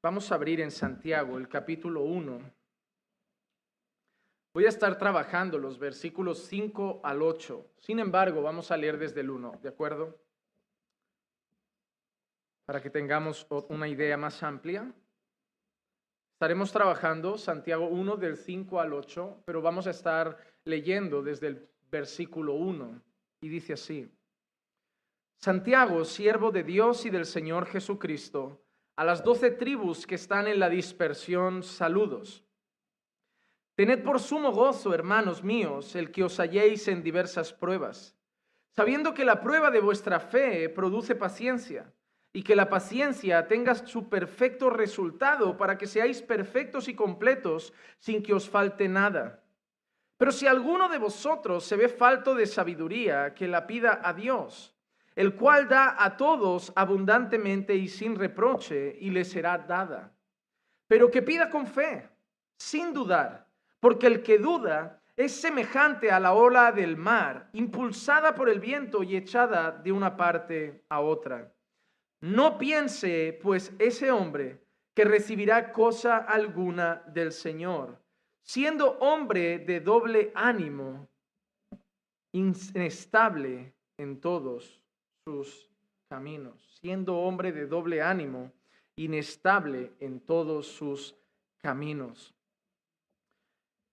Vamos a abrir en Santiago el capítulo 1. Voy a estar trabajando los versículos 5 al 8. Sin embargo, vamos a leer desde el 1, ¿de acuerdo? Para que tengamos una idea más amplia. Estaremos trabajando Santiago 1 del 5 al 8, pero vamos a estar leyendo desde el versículo 1. Y dice así: Santiago, siervo de Dios y del Señor Jesucristo, a las 12 tribus que están en la dispersión, saludos. Tened por sumo gozo, hermanos míos, el que os halléis en diversas pruebas, sabiendo que la prueba de vuestra fe produce paciencia, y que la paciencia tenga su perfecto resultado para que seáis perfectos y completos sin que os falte nada. Pero si alguno de vosotros se ve falto de sabiduría, que la pida a Dios, el cual da a todos abundantemente y sin reproche, y le será dada. Pero que pida con fe, sin dudar, porque el que duda es semejante a la ola del mar, impulsada por el viento y echada de una parte a otra. No piense, pues, ese hombre que recibirá cosa alguna del Señor, siendo hombre de doble ánimo, inestable en todos sus caminos, siendo hombre de doble ánimo, inestable en todos sus caminos.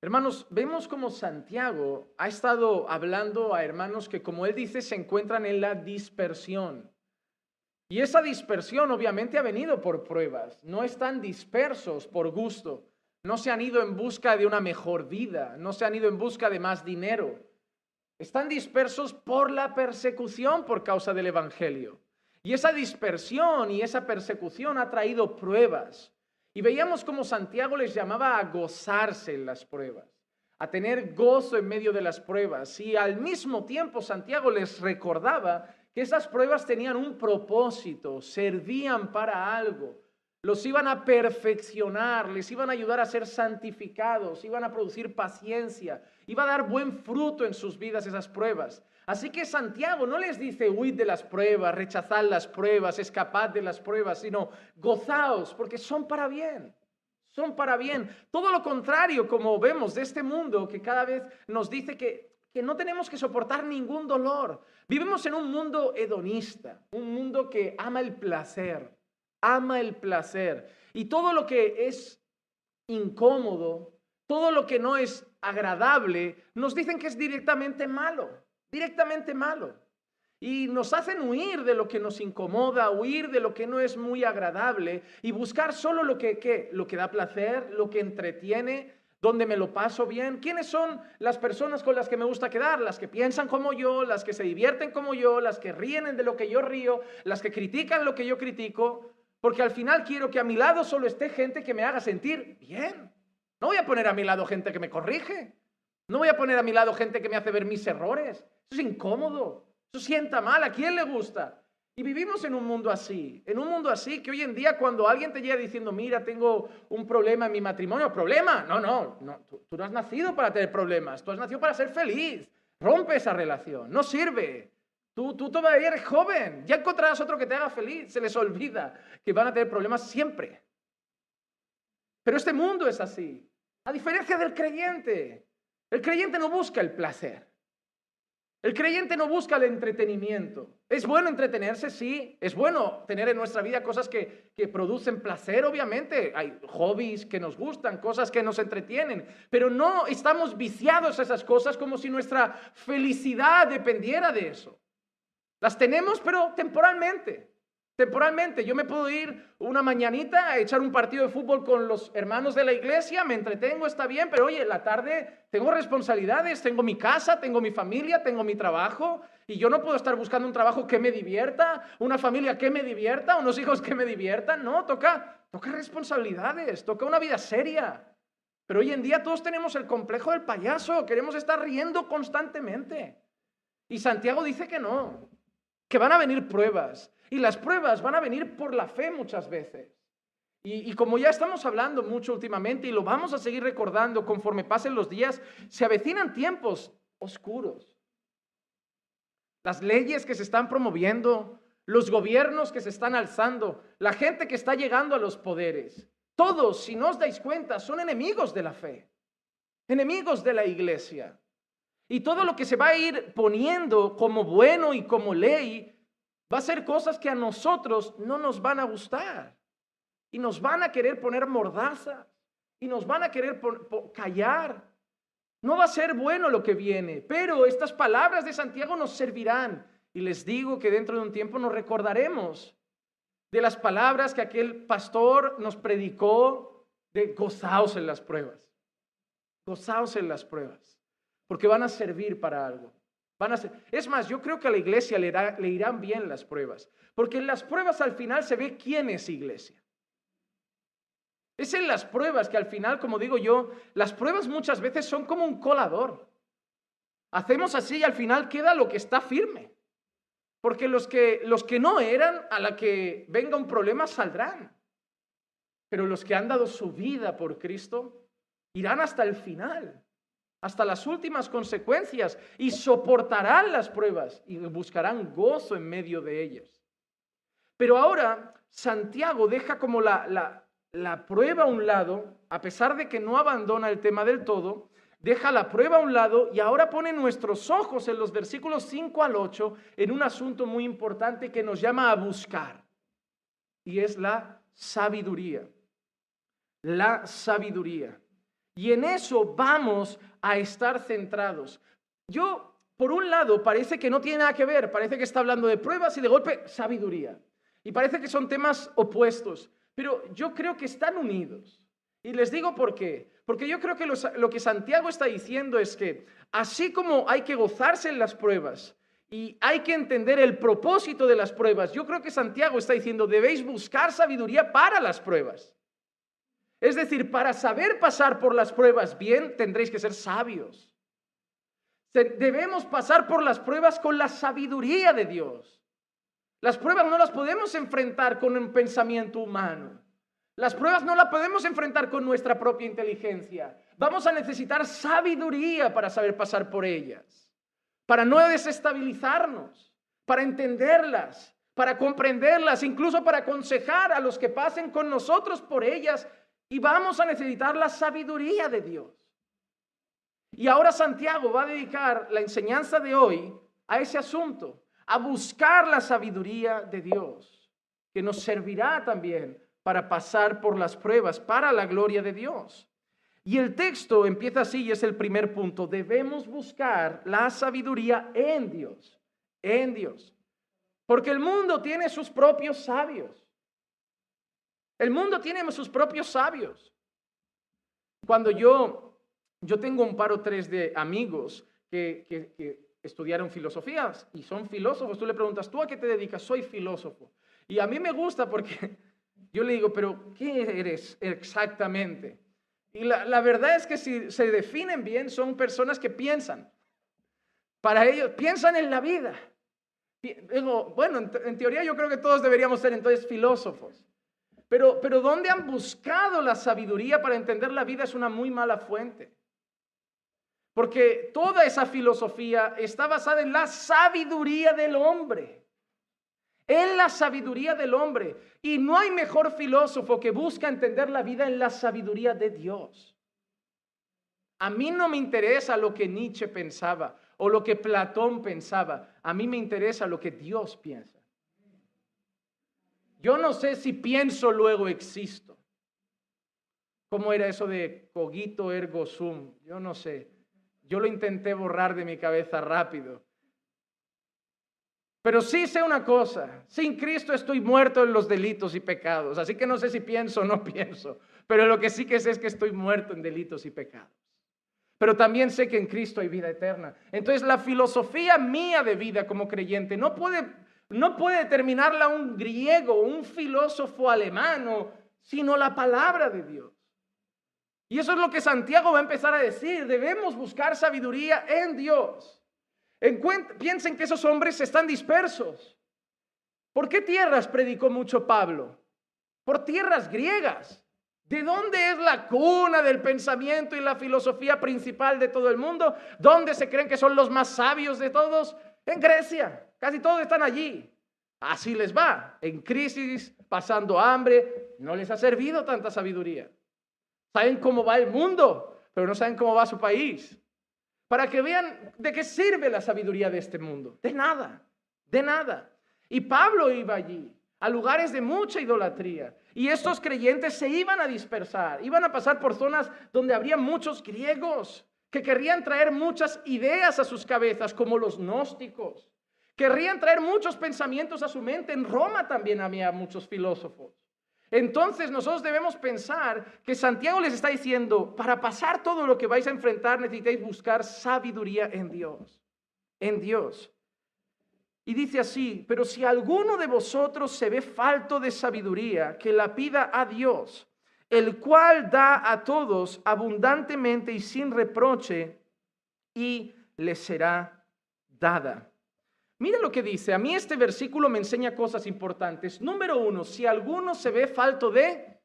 Hermanos, vemos como Santiago ha estado hablando a hermanos que, como él dice, se encuentran en la dispersión. Y esa dispersión obviamente ha venido por pruebas. No están dispersos por gusto. No se han ido en busca de una mejor vida. No se han ido en busca de más dinero. Están dispersos por la persecución por causa del Evangelio. Y esa dispersión y esa persecución ha traído pruebas. Y veíamos cómo Santiago les llamaba a gozarse en las pruebas, a tener gozo en medio de las pruebas. Y al mismo tiempo Santiago les recordaba que esas pruebas tenían un propósito, servían para algo. Los iban a perfeccionar, les iban a ayudar a ser santificados, iban a producir paciencia, iba a dar buen fruto en sus vidas esas pruebas. Así que Santiago no les dice huid de las pruebas, rechazad las pruebas, escapad de las pruebas, sino gozaos, porque son para bien. Son para bien. Todo lo contrario, como vemos de este mundo que cada vez nos dice que no tenemos que soportar ningún dolor. Vivimos en un mundo hedonista, un mundo que ama el placer. Ama el placer. Y todo lo que es incómodo, todo lo que no es agradable, nos dicen que es directamente malo. Directamente malo. Y nos hacen huir de lo que nos incomoda, huir de lo que no es muy agradable y buscar solo lo que da placer, lo que entretiene, donde me lo paso bien. ¿Quiénes son las personas con las que me gusta quedar? Las que piensan como yo, las que se divierten como yo, las que ríen de lo que yo río, las que critican lo que yo critico, porque al final quiero que a mi lado solo esté gente que me haga sentir bien. No voy a poner a mi lado gente que me corrige. No voy a poner a mi lado gente que me hace ver mis errores. Eso es incómodo. Eso sienta mal. ¿A quién le gusta? Y vivimos en un mundo así. En un mundo así que hoy en día cuando alguien te llega diciendo, mira, tengo un problema en mi matrimonio. ¿Problema? No. Tú no has nacido para tener problemas. Tú has nacido para ser feliz. Rompe esa relación. No sirve. Tú todavía eres joven. Ya encontrarás otro que te haga feliz. Se les olvida que van a tener problemas siempre. Pero este mundo es así. A diferencia del creyente. El creyente no busca el placer. El creyente no busca el entretenimiento. ¿Es bueno entretenerse? Sí. Es bueno tener en nuestra vida cosas que producen placer, obviamente. Hay hobbies que nos gustan, cosas que nos entretienen. Pero no estamos viciados a esas cosas como si nuestra felicidad dependiera de eso. Las tenemos, pero temporalmente. Temporalmente, yo me puedo ir una mañanita a echar un partido de fútbol con los hermanos de la iglesia, me entretengo, está bien, pero oye, en la tarde tengo responsabilidades, tengo mi casa, tengo mi familia, tengo mi trabajo, y yo no puedo estar buscando un trabajo que me divierta, una familia que me divierta, unos hijos que me diviertan, no, toca responsabilidades, toca una vida seria. Pero hoy en día todos tenemos el complejo del payaso, queremos estar riendo constantemente. Y Santiago dice que no, que van a venir pruebas. Y las pruebas van a venir por la fe muchas veces. Y como ya estamos hablando mucho últimamente y lo vamos a seguir recordando conforme pasen los días, se avecinan tiempos oscuros. Las leyes que se están promoviendo, los gobiernos que se están alzando, la gente que está llegando a los poderes. Todos, si no os dais cuenta, son enemigos de la fe, enemigos de la iglesia. Y todo lo que se va a ir poniendo como bueno y como ley va a ser cosas que a nosotros no nos van a gustar. Y nos van a querer poner mordaza. Y nos van a querer callar. No va a ser bueno lo que viene. Pero estas palabras de Santiago nos servirán. Y les digo que dentro de un tiempo nos recordaremos de las palabras que aquel pastor nos predicó de gozaos en las pruebas. Gozaos en las pruebas. Porque van a servir para algo. Es más, yo creo que a la iglesia le irán bien las pruebas. Porque en las pruebas al final se ve quién es iglesia. Es en las pruebas que al final, como digo yo, las pruebas muchas veces son como un colador. Hacemos así y al final queda lo que está firme. Porque los que no eran, a la que venga un problema saldrán. Pero los que han dado su vida por Cristo irán hasta el final. Hasta las últimas consecuencias y soportarán las pruebas y buscarán gozo en medio de ellas. Pero ahora Santiago deja como la prueba a un lado, a pesar de que no abandona el tema del todo, deja la prueba a un lado y ahora pone nuestros ojos en los versículos 5 al 8 en un asunto muy importante que nos llama a buscar. Y es la sabiduría. La sabiduría. Y en eso vamos a estar centrados. Por un lado, parece que no tiene nada que ver. Parece que está hablando de pruebas y de golpe sabiduría. Y parece que son temas opuestos. Pero yo creo que están unidos. Y les digo por qué. Porque yo creo que lo que Santiago está diciendo es que así como hay que gozarse en las pruebas y hay que entender el propósito de las pruebas, yo creo que Santiago está diciendo, debéis buscar sabiduría para las pruebas. Es decir, para saber pasar por las pruebas bien, tendréis que ser sabios. Debemos pasar por las pruebas con la sabiduría de Dios. Las pruebas no las podemos enfrentar con un pensamiento humano. Las pruebas no las podemos enfrentar con nuestra propia inteligencia. Vamos a necesitar sabiduría para saber pasar por ellas, para no desestabilizarnos, para entenderlas, para comprenderlas, incluso para aconsejar a los que pasen con nosotros por ellas. Y vamos a necesitar la sabiduría de Dios. Y ahora Santiago va a dedicar la enseñanza de hoy a ese asunto, a buscar la sabiduría de Dios, que nos servirá también para pasar por las pruebas, para la gloria de Dios. Y el texto empieza así y es el primer punto. Debemos buscar la sabiduría en Dios, en Dios. Porque el mundo tiene sus propios sabios. El mundo tiene sus propios sabios. Cuando yo tengo un par o tres de amigos que estudiaron filosofías y son filósofos, tú le preguntas, ¿tú a qué te dedicas? Soy filósofo. Y a mí me gusta porque yo le digo, ¿pero qué eres exactamente? Y la verdad es que si se definen bien, son personas que piensan. Para ellos, piensan en la vida. Digo, bueno, en teoría yo creo que todos deberíamos ser entonces filósofos. Pero ¿dónde han buscado la sabiduría para entender la vida? Es una muy mala fuente. Porque toda esa filosofía está basada en la sabiduría del hombre. En la sabiduría del hombre. Y no hay mejor filósofo que busca entender la vida en la sabiduría de Dios. A mí no me interesa lo que Nietzsche pensaba o lo que Platón pensaba. A mí me interesa lo que Dios piensa. Yo no sé si pienso, luego existo. ¿Cómo era eso de cogito ergo sum? Yo no sé. Yo lo intenté borrar de mi cabeza rápido. Pero sí sé una cosa. Sin Cristo estoy muerto en los delitos y pecados. Así que no sé si pienso o no pienso. Pero lo que sí que sé es que estoy muerto en delitos y pecados. Pero también sé que en Cristo hay vida eterna. Entonces la filosofía mía de vida como creyente no puede determinarla un griego, un filósofo alemán, sino la palabra de Dios. Y eso es lo que Santiago va a empezar a decir. Debemos buscar sabiduría en Dios. Piensen que esos hombres están dispersos. ¿Por qué tierras predicó mucho Pablo? Por tierras griegas. ¿De dónde es la cuna del pensamiento y la filosofía principal de todo el mundo? ¿Dónde se creen que son los más sabios de todos? En Grecia. Casi todos están allí. Así les va, en crisis, pasando hambre, no les ha servido tanta sabiduría. Saben cómo va el mundo, pero no saben cómo va su país. Para que vean de qué sirve la sabiduría de este mundo. De nada, de nada. Y Pablo iba allí, a lugares de mucha idolatría. Y estos creyentes se iban a dispersar, iban a pasar por zonas donde habría muchos griegos que querrían traer muchas ideas a sus cabezas, como los gnósticos. Querrían traer muchos pensamientos a su mente. En Roma también había muchos filósofos. Entonces nosotros debemos pensar que Santiago les está diciendo, para pasar todo lo que vais a enfrentar necesitáis buscar sabiduría en Dios. En Dios. Y dice así, pero si alguno de vosotros se ve falto de sabiduría, que la pida a Dios, el cual da a todos abundantemente y sin reproche, y le será dada. Mira lo que dice. A mí este versículo me enseña cosas importantes. Número 1, si alguno se ve falto de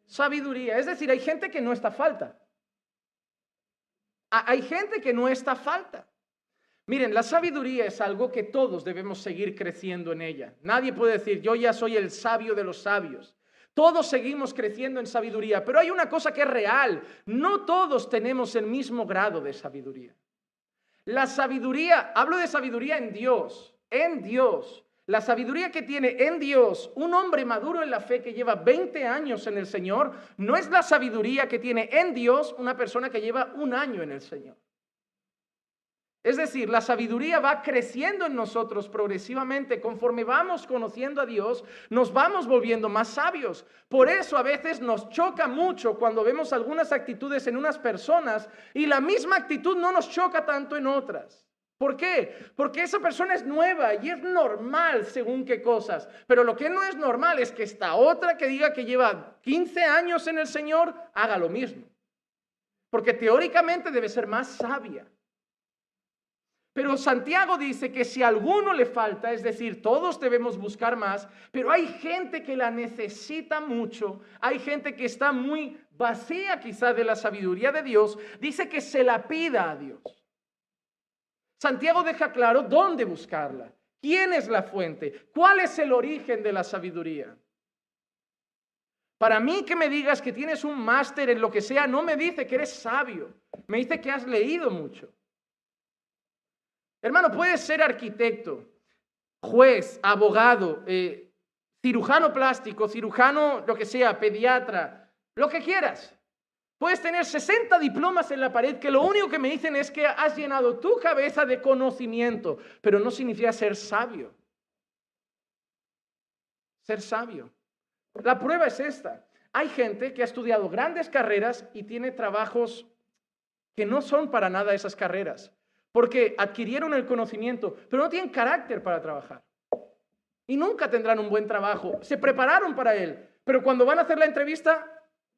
sabiduría, es decir, hay gente que no está falta. Hay gente que no está falta. Miren, la sabiduría es algo que todos debemos seguir creciendo en ella. Nadie puede decir, yo ya soy el sabio de los sabios. Todos seguimos creciendo en sabiduría, pero hay una cosa que es real. No todos tenemos el mismo grado de sabiduría. La sabiduría, hablo de sabiduría en Dios, en Dios. La sabiduría que tiene en Dios un hombre maduro en la fe que lleva 20 años en el Señor, no es la sabiduría que tiene en Dios una persona que lleva 1 año en el Señor. Es decir, la sabiduría va creciendo en nosotros progresivamente. Conforme vamos conociendo a Dios, nos vamos volviendo más sabios. Por eso a veces nos choca mucho cuando vemos algunas actitudes en unas personas y la misma actitud no nos choca tanto en otras. ¿Por qué? Porque esa persona es nueva y es normal según qué cosas. Pero lo que no es normal es que esta otra que diga que lleva 15 años en el Señor, haga lo mismo. Porque teóricamente debe ser más sabia. Pero Santiago dice que si a alguno le falta, es decir, todos debemos buscar más, pero hay gente que la necesita mucho, hay gente que está muy vacía quizá de la sabiduría de Dios, dice que se la pida a Dios. Santiago deja claro dónde buscarla, quién es la fuente, cuál es el origen de la sabiduría. Para mí que me digas que tienes un máster en lo que sea, no me dice que eres sabio, me dice que has leído mucho. Hermano, puedes ser arquitecto, juez, abogado, cirujano plástico, cirujano, lo que sea, pediatra, lo que quieras. Puedes tener 60 diplomas en la pared que lo único que me dicen es que has llenado tu cabeza de conocimiento, pero no significa ser sabio. Ser sabio. La prueba es esta. Hay gente que ha estudiado grandes carreras y tiene trabajos que no son para nada esas carreras. Porque adquirieron el conocimiento, pero no tienen carácter para trabajar. Y nunca tendrán un buen trabajo. Se prepararon para él, pero cuando van a hacer la entrevista,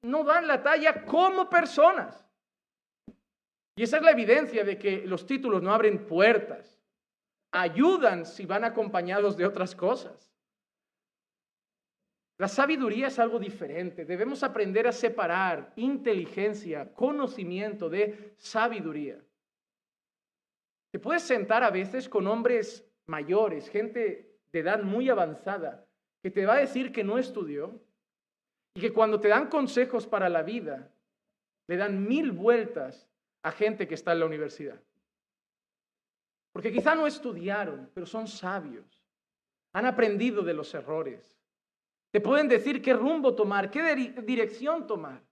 no dan la talla como personas. Y esa es la evidencia de que los títulos no abren puertas. Ayudan si van acompañados de otras cosas. La sabiduría es algo diferente. Debemos aprender a separar inteligencia, conocimiento de sabiduría. Te puedes sentar a veces con hombres mayores, gente de edad muy avanzada, que te va a decir que no estudió y que cuando te dan consejos para la vida, le dan 1000 vueltas a gente que está en la universidad. Porque quizá no estudiaron, pero son sabios. Han aprendido de los errores. Te pueden decir qué rumbo tomar, qué dirección tomar.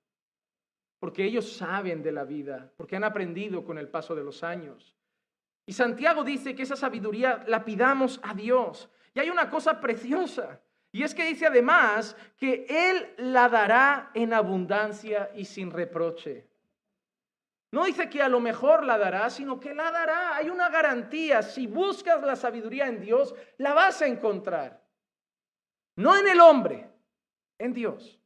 Porque ellos saben de la vida, porque han aprendido con el paso de los años. Y Santiago dice que esa sabiduría la pidamos a Dios. Y hay una cosa preciosa. Y es que dice además que Él la dará en abundancia y sin reproche. No dice que a lo mejor la dará, sino que la dará. Hay una garantía. Si buscas la sabiduría en Dios, la vas a encontrar. No en el hombre, en Dios.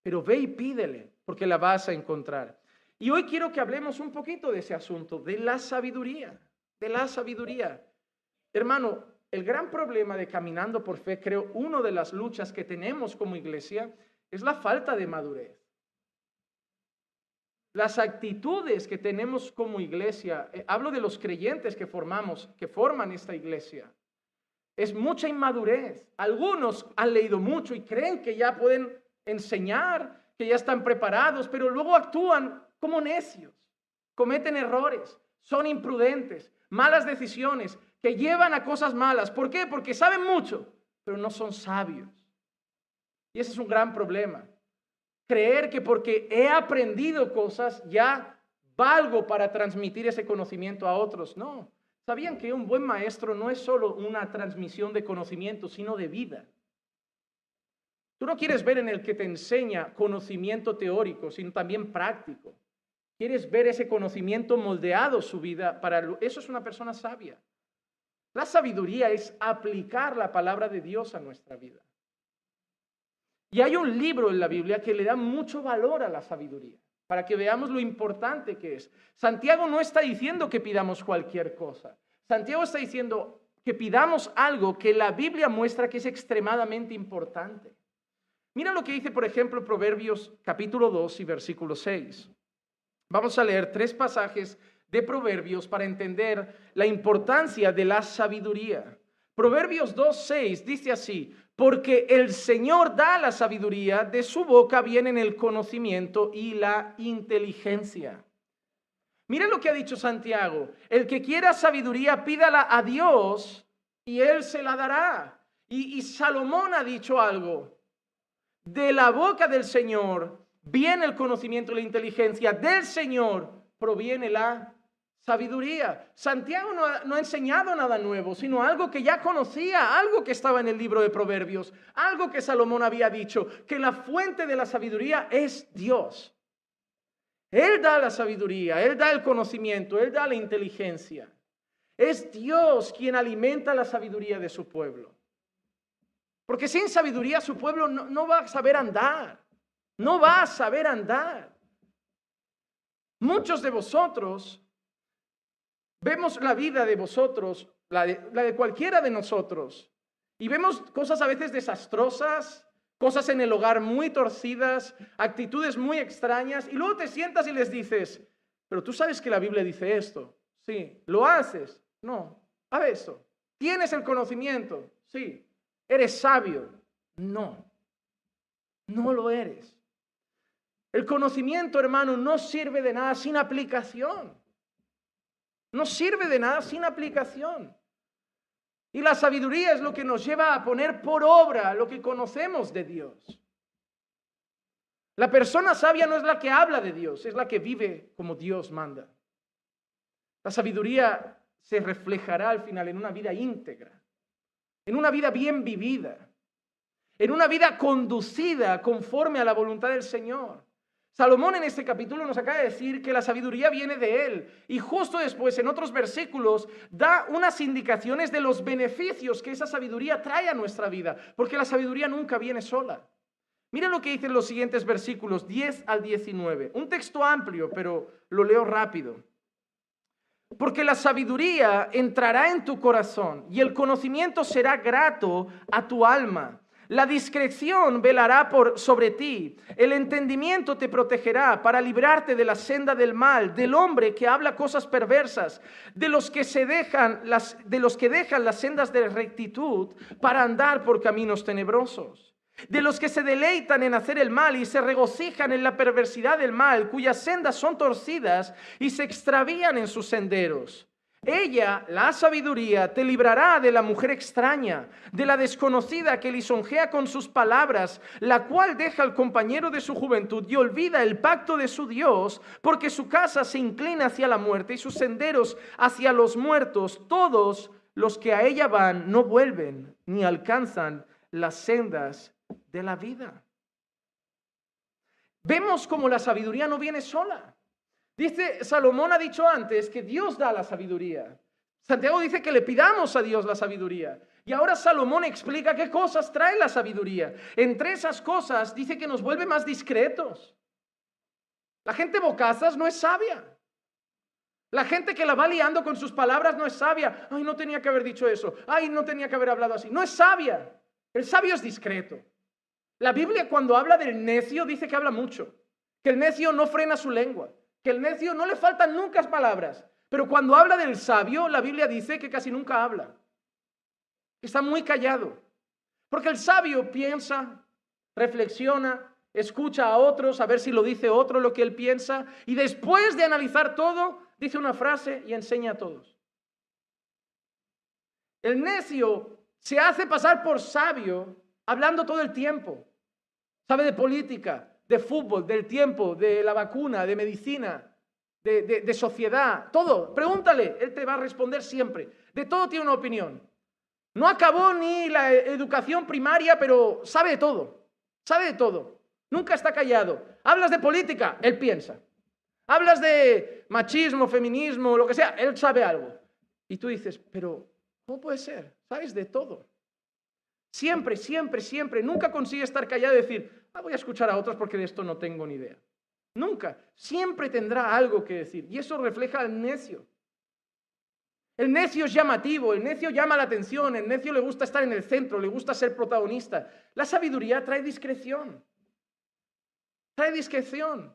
Pero ve y pídele, porque la vas a encontrar. Y hoy quiero que hablemos un poquito de ese asunto, de la sabiduría, de la sabiduría. Hermano, el gran problema de caminando por fe, creo, una de las luchas que tenemos como iglesia es la falta de madurez. Las actitudes que tenemos como iglesia, hablo de los creyentes que formamos, que forman esta iglesia, es mucha inmadurez. Algunos han leído mucho y creen que ya pueden enseñar, que ya están preparados, pero luego actúan como necios, cometen errores, son imprudentes, malas decisiones, que llevan a cosas malas. ¿Por qué? Porque saben mucho, pero no son sabios. Y ese es un gran problema. Creer que porque he aprendido cosas ya valgo para transmitir ese conocimiento a otros. No. ¿Sabían que un buen maestro no es solo una transmisión de conocimiento, sino de vida? Tú no quieres ver en el que te enseña conocimiento teórico, sino también práctico. Quieres ver ese conocimiento moldeado su vida para eso es una persona sabia. La sabiduría es aplicar la palabra de Dios a nuestra vida. Y hay un libro en la Biblia que le da mucho valor a la sabiduría, para que veamos lo importante que es. Santiago no está diciendo que pidamos cualquier cosa. Santiago está diciendo que pidamos algo que la Biblia muestra que es extremadamente importante. Mira lo que dice, por ejemplo, Proverbios capítulo 2 y versículo 6. Vamos a leer 3 pasajes de Proverbios para entender la importancia de la sabiduría. Proverbios 2:6 dice así: porque el Señor da la sabiduría, de su boca vienen el conocimiento y la inteligencia. Mira lo que ha dicho Santiago: el que quiera sabiduría, pídala a Dios y Él se la dará. Y Salomón ha dicho algo: de la boca del Señor viene el conocimiento y la inteligencia, del Señor proviene la sabiduría. Santiago no ha enseñado nada nuevo, sino algo que ya conocía, algo que estaba en el libro de Proverbios, algo que Salomón había dicho, que la fuente de la sabiduría es Dios. Él da la sabiduría, Él da el conocimiento, Él da la inteligencia. Es Dios quien alimenta la sabiduría de su pueblo. Porque sin sabiduría su pueblo no va a saber andar. No va a saber andar. Muchos de vosotros vemos la vida de vosotros, la de cualquiera de nosotros, y vemos cosas a veces desastrosas, cosas en el hogar muy torcidas, actitudes muy extrañas, y luego te sientas y les dices: pero tú sabes que la Biblia dice esto. Sí. ¿Lo haces? No. Haz eso. ¿Tienes el conocimiento? Sí. ¿Eres sabio? No. No lo eres. El conocimiento, hermano, no sirve de nada sin aplicación. No sirve de nada sin aplicación. Y la sabiduría es lo que nos lleva a poner por obra lo que conocemos de Dios. La persona sabia no es la que habla de Dios, es la que vive como Dios manda. La sabiduría se reflejará al final en una vida íntegra, en una vida bien vivida, en una vida conducida conforme a la voluntad del Señor. Salomón en este capítulo nos acaba de decir que la sabiduría viene de él, y justo después en otros versículos da unas indicaciones de los beneficios que esa sabiduría trae a nuestra vida, porque la sabiduría nunca viene sola. Mira lo que dicen los siguientes versículos 10 al 19, un texto amplio, pero lo leo rápido. Porque la sabiduría entrará en tu corazón y el conocimiento será grato a tu alma. La discreción velará sobre ti, el entendimiento te protegerá para librarte de la senda del mal, del hombre que habla cosas perversas, de los que dejan las sendas de rectitud para andar por caminos tenebrosos, de los que se deleitan en hacer el mal y se regocijan en la perversidad del mal, cuyas sendas son torcidas y se extravían en sus senderos. Ella, la sabiduría, te librará de la mujer extraña, de la desconocida que lisonjea con sus palabras, la cual deja al compañero de su juventud y olvida el pacto de su Dios, porque su casa se inclina hacia la muerte y sus senderos hacia los muertos. Todos los que a ella van no vuelven ni alcanzan las sendas de la vida. Vemos como la sabiduría no viene sola. Dice, Salomón ha dicho antes que Dios da la sabiduría. Santiago dice que le pidamos a Dios la sabiduría. Y ahora Salomón explica qué cosas trae la sabiduría. Entre esas cosas dice que nos vuelve más discretos. La gente bocazas no es sabia. La gente que la va liando con sus palabras no es sabia. Ay, no tenía que haber dicho eso. Ay, no tenía que haber hablado así. No es sabia. El sabio es discreto. La Biblia cuando habla del necio dice que habla mucho. Que el necio no frena su lengua. Que el necio no le faltan nunca palabras, pero cuando habla del sabio, la Biblia dice que casi nunca habla. Está muy callado. Porque el sabio piensa, reflexiona, escucha a otros, a ver si lo dice otro lo que él piensa, y después de analizar todo, dice una frase y enseña a todos. El necio se hace pasar por sabio hablando todo el tiempo. Sabe de política, de fútbol, del tiempo, de la vacuna, de medicina, de sociedad, todo. Pregúntale, él te va a responder siempre. De todo tiene una opinión. No acabó ni la educación primaria, pero sabe de todo. Sabe de todo. Nunca está callado. Hablas de política, él piensa. Hablas de machismo, feminismo, lo que sea, él sabe algo. Y tú dices, pero ¿cómo puede ser? Sabes de todo. Siempre, siempre, siempre. Nunca consigue estar callado y decir, voy a escuchar a otros porque de esto no tengo ni idea. Nunca. Siempre tendrá algo que decir. Y eso refleja al necio. El necio es llamativo, el necio llama la atención, el necio le gusta estar en el centro, le gusta ser protagonista. La sabiduría trae discreción. Trae discreción.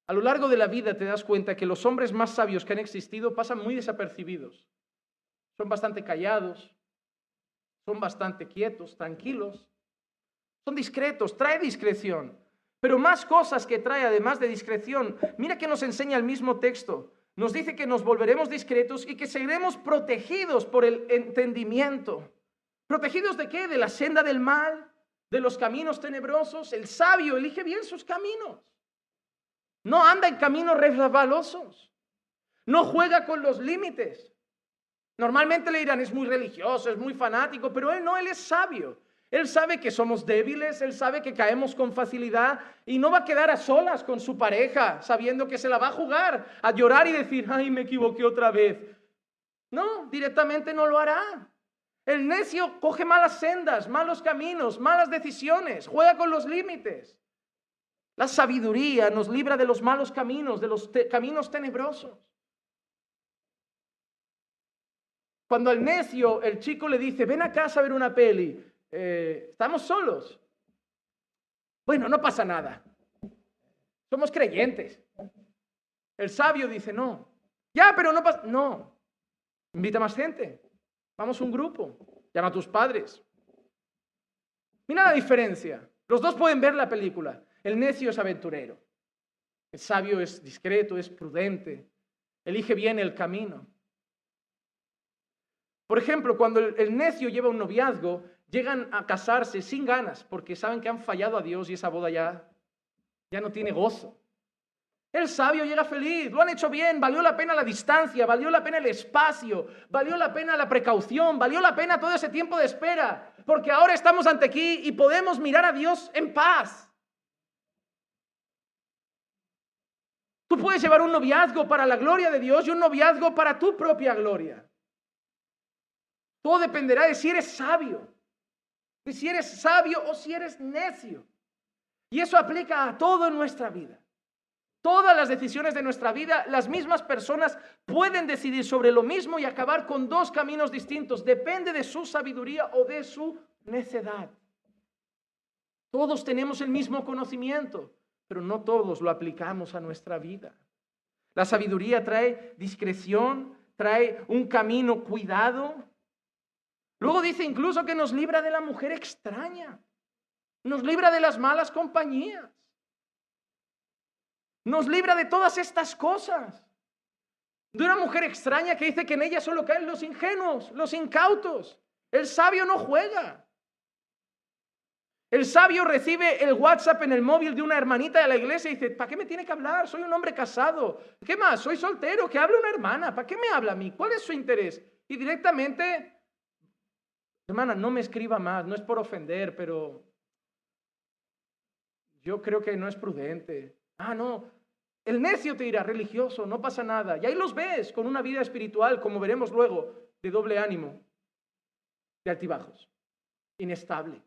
A lo largo de la vida te das cuenta que los hombres más sabios que han existido pasan muy desapercibidos. Son bastante callados, son bastante quietos, tranquilos. Son discretos, trae discreción. Pero más cosas que trae además de discreción. Mira que nos enseña el mismo texto. Nos dice que nos volveremos discretos y que seremos protegidos por el entendimiento. ¿Protegidos de qué? De la senda del mal, de los caminos tenebrosos. El sabio elige bien sus caminos. No anda en caminos resbalosos. No juega con los límites. Normalmente le dirán, es muy religioso, es muy fanático, pero él no, él es sabio. Él sabe que somos débiles, él sabe que caemos con facilidad y no va a quedar a solas con su pareja, sabiendo que se la va a jugar, a llorar y decir, ay, me equivoqué otra vez. No, directamente no lo hará. El necio coge malas sendas, malos caminos, malas decisiones, juega con los límites. La sabiduría nos libra de los malos caminos, de los caminos tenebrosos. Cuando al necio el chico le dice, ven a casa a ver una peli, estamos solos. Bueno, no pasa nada. Somos creyentes. El sabio dice, no. Ya, pero no pasa. No. Invita más gente. Vamos a un grupo. Llama a tus padres. Mira la diferencia. Los dos pueden ver la película. El necio es aventurero. El sabio es discreto, es prudente. Elige bien el camino. Por ejemplo, cuando el necio lleva un noviazgo, llegan a casarse sin ganas porque saben que han fallado a Dios y esa boda ya no tiene gozo. El sabio llega feliz, lo han hecho bien, valió la pena la distancia, valió la pena el espacio, valió la pena la precaución, valió la pena todo ese tiempo de espera, porque ahora estamos ante aquí y podemos mirar a Dios en paz. Tú puedes llevar un noviazgo para la gloria de Dios y un noviazgo para tu propia gloria. Todo dependerá de si eres sabio, de si eres sabio o si eres necio. Y eso aplica a todo en nuestra vida. Todas las decisiones de nuestra vida, las mismas personas pueden decidir sobre lo mismo y acabar con dos caminos distintos. Depende de su sabiduría o de su necedad. Todos tenemos el mismo conocimiento, pero no todos lo aplicamos a nuestra vida. La sabiduría trae discreción, trae un camino cuidado. Luego dice incluso que nos libra de la mujer extraña, nos libra de las malas compañías, nos libra de todas estas cosas. De una mujer extraña que dice que en ella solo caen los ingenuos, los incautos. El sabio no juega. El sabio recibe el WhatsApp en el móvil de una hermanita de la iglesia y dice, ¿para qué me tiene que hablar? Soy un hombre casado. ¿Qué más? Soy soltero, que hable una hermana. ¿Para qué me habla a mí? ¿Cuál es su interés? Y directamente, hermana, no me escriba más, no es por ofender, pero yo creo que no es prudente. No. El necio te dirá, religioso, no pasa nada. Y ahí los ves con una vida espiritual, como veremos luego, de doble ánimo, de altibajos, inestable.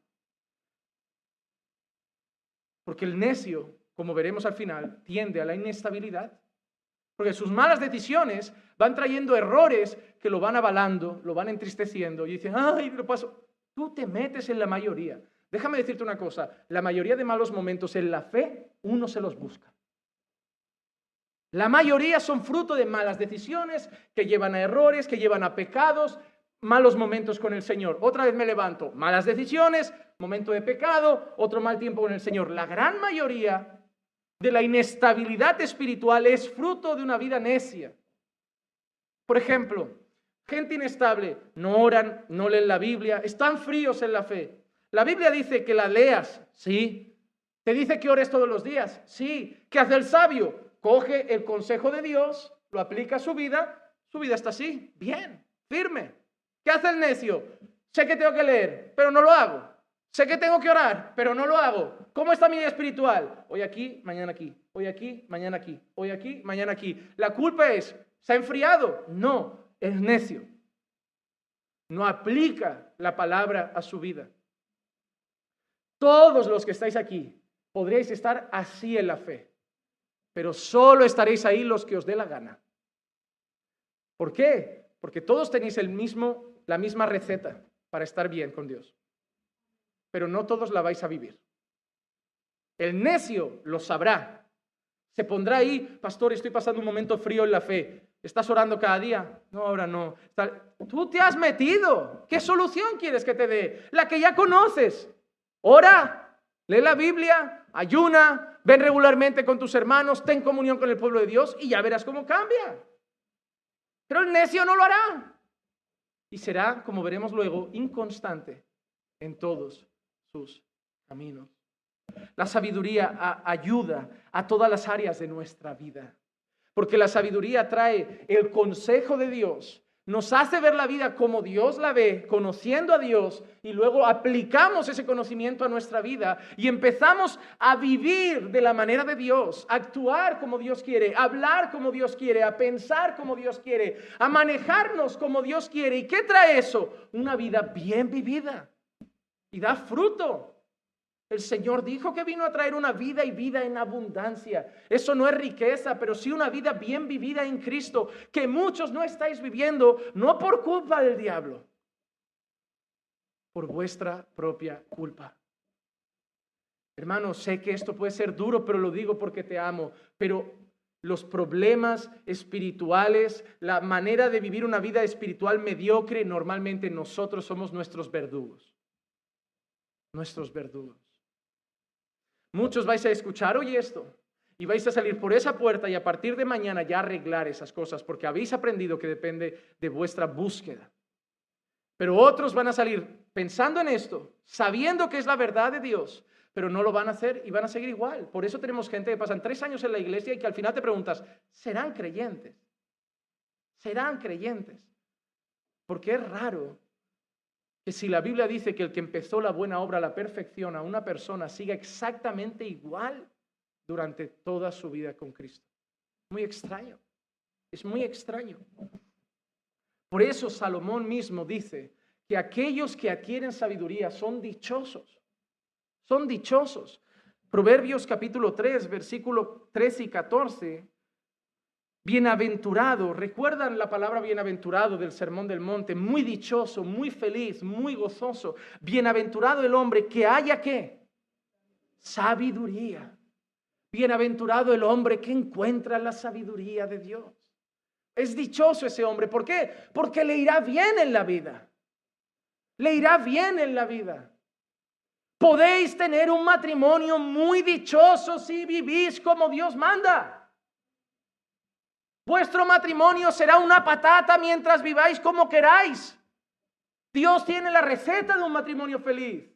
Porque el necio, como veremos al final, tiende a la inestabilidad. Porque sus malas decisiones van trayendo errores que lo van avalando, lo van entristeciendo y dicen, ay, lo paso. Tú te metes en la mayoría. Déjame decirte una cosa, la mayoría de malos momentos en la fe, uno se los busca. La mayoría son fruto de malas decisiones que llevan a errores, que llevan a pecados. malos momentos con el Señor. Otra vez me levanto, malas decisiones, momento de pecado, otro mal tiempo con el Señor. La gran mayoría de la inestabilidad espiritual es fruto de una vida necia. Por ejemplo, gente inestable, no oran, no leen la Biblia, están fríos en la fe. La Biblia dice que la leas, sí. Te dice que ores todos los días, sí. ¿Qué hace el sabio? Coge el consejo de Dios, lo aplica a su vida está así, bien, firme. ¿Qué hace el necio? Sé que tengo que leer, pero no lo hago. Sé que tengo que orar, pero no lo hago. ¿Cómo está mi vida espiritual? Hoy aquí, mañana aquí. Hoy aquí, mañana aquí. Hoy aquí, mañana aquí. La culpa es, ¿se ha enfriado? No, es necio. No aplica la palabra a su vida. Todos los que estáis aquí podríais estar así en la fe, pero solo estaréis ahí los que os dé la gana. ¿Por qué? Porque todos tenéis la misma receta para estar bien con Dios, pero no todos la vais a vivir. El necio lo sabrá. Se pondrá ahí, pastor, estoy pasando un momento frío en la fe. ¿Estás orando cada día? No, ahora no. Tú te has metido. ¿Qué solución quieres que te dé? La que ya conoces. Ora, lee la Biblia, ayuna, ven regularmente con tus hermanos, ten comunión con el pueblo de Dios y ya verás cómo cambia. Pero el necio no lo hará. Y será, como veremos luego, inconstante en todos sus caminos. La sabiduría ayuda a todas las áreas de nuestra vida, porque la sabiduría trae el consejo de Dios, nos hace ver la vida como Dios la ve, conociendo a Dios, y luego aplicamos ese conocimiento a nuestra vida y empezamos a vivir de la manera de Dios, a actuar como Dios quiere, a hablar como Dios quiere, a pensar como Dios quiere, a manejarnos como Dios quiere. ¿Y qué trae eso? Una vida bien vivida y da fruto. El Señor dijo que vino a traer una vida y vida en abundancia. Eso no es riqueza, pero sí una vida bien vivida en Cristo, que muchos no estáis viviendo, no por culpa del diablo, por vuestra propia culpa. Hermano, sé que esto puede ser duro, pero lo digo porque te amo. Pero los problemas espirituales, la manera de vivir una vida espiritual mediocre, normalmente nosotros somos nuestros verdugos. Nuestros verdugos. Muchos vais a escuchar hoy esto y vais a salir por esa puerta y a partir de mañana ya arreglar esas cosas porque habéis aprendido que depende de vuestra búsqueda. Pero otros van a salir pensando en esto, sabiendo que es la verdad de Dios, pero no lo van a hacer y van a seguir igual. Por eso tenemos gente que pasan 3 años en la iglesia y que al final te preguntas, ¿serán creyentes? ¿Serán creyentes? Porque es raro que si la Biblia dice que el que empezó la buena obra la perfecciona, una persona siga exactamente igual durante toda su vida con Cristo. Muy extraño. Es muy extraño. Por eso Salomón mismo dice que aquellos que adquieren sabiduría son dichosos. Son dichosos. Proverbios capítulo 3, versículo 13 y 14. Bienaventurado, ¿recuerdan la palabra bienaventurado del Sermón del Monte? Muy dichoso, muy feliz, muy gozoso. Bienaventurado el hombre que haya ¿qué? Sabiduría. Bienaventurado el hombre que encuentra la sabiduría de Dios. Es dichoso ese hombre. ¿Por qué? Porque le irá bien en la vida. Le irá bien en la vida. Podéis tener un matrimonio muy dichoso si vivís como Dios manda. Vuestro matrimonio será una patata mientras viváis como queráis. Dios tiene la receta de un matrimonio feliz.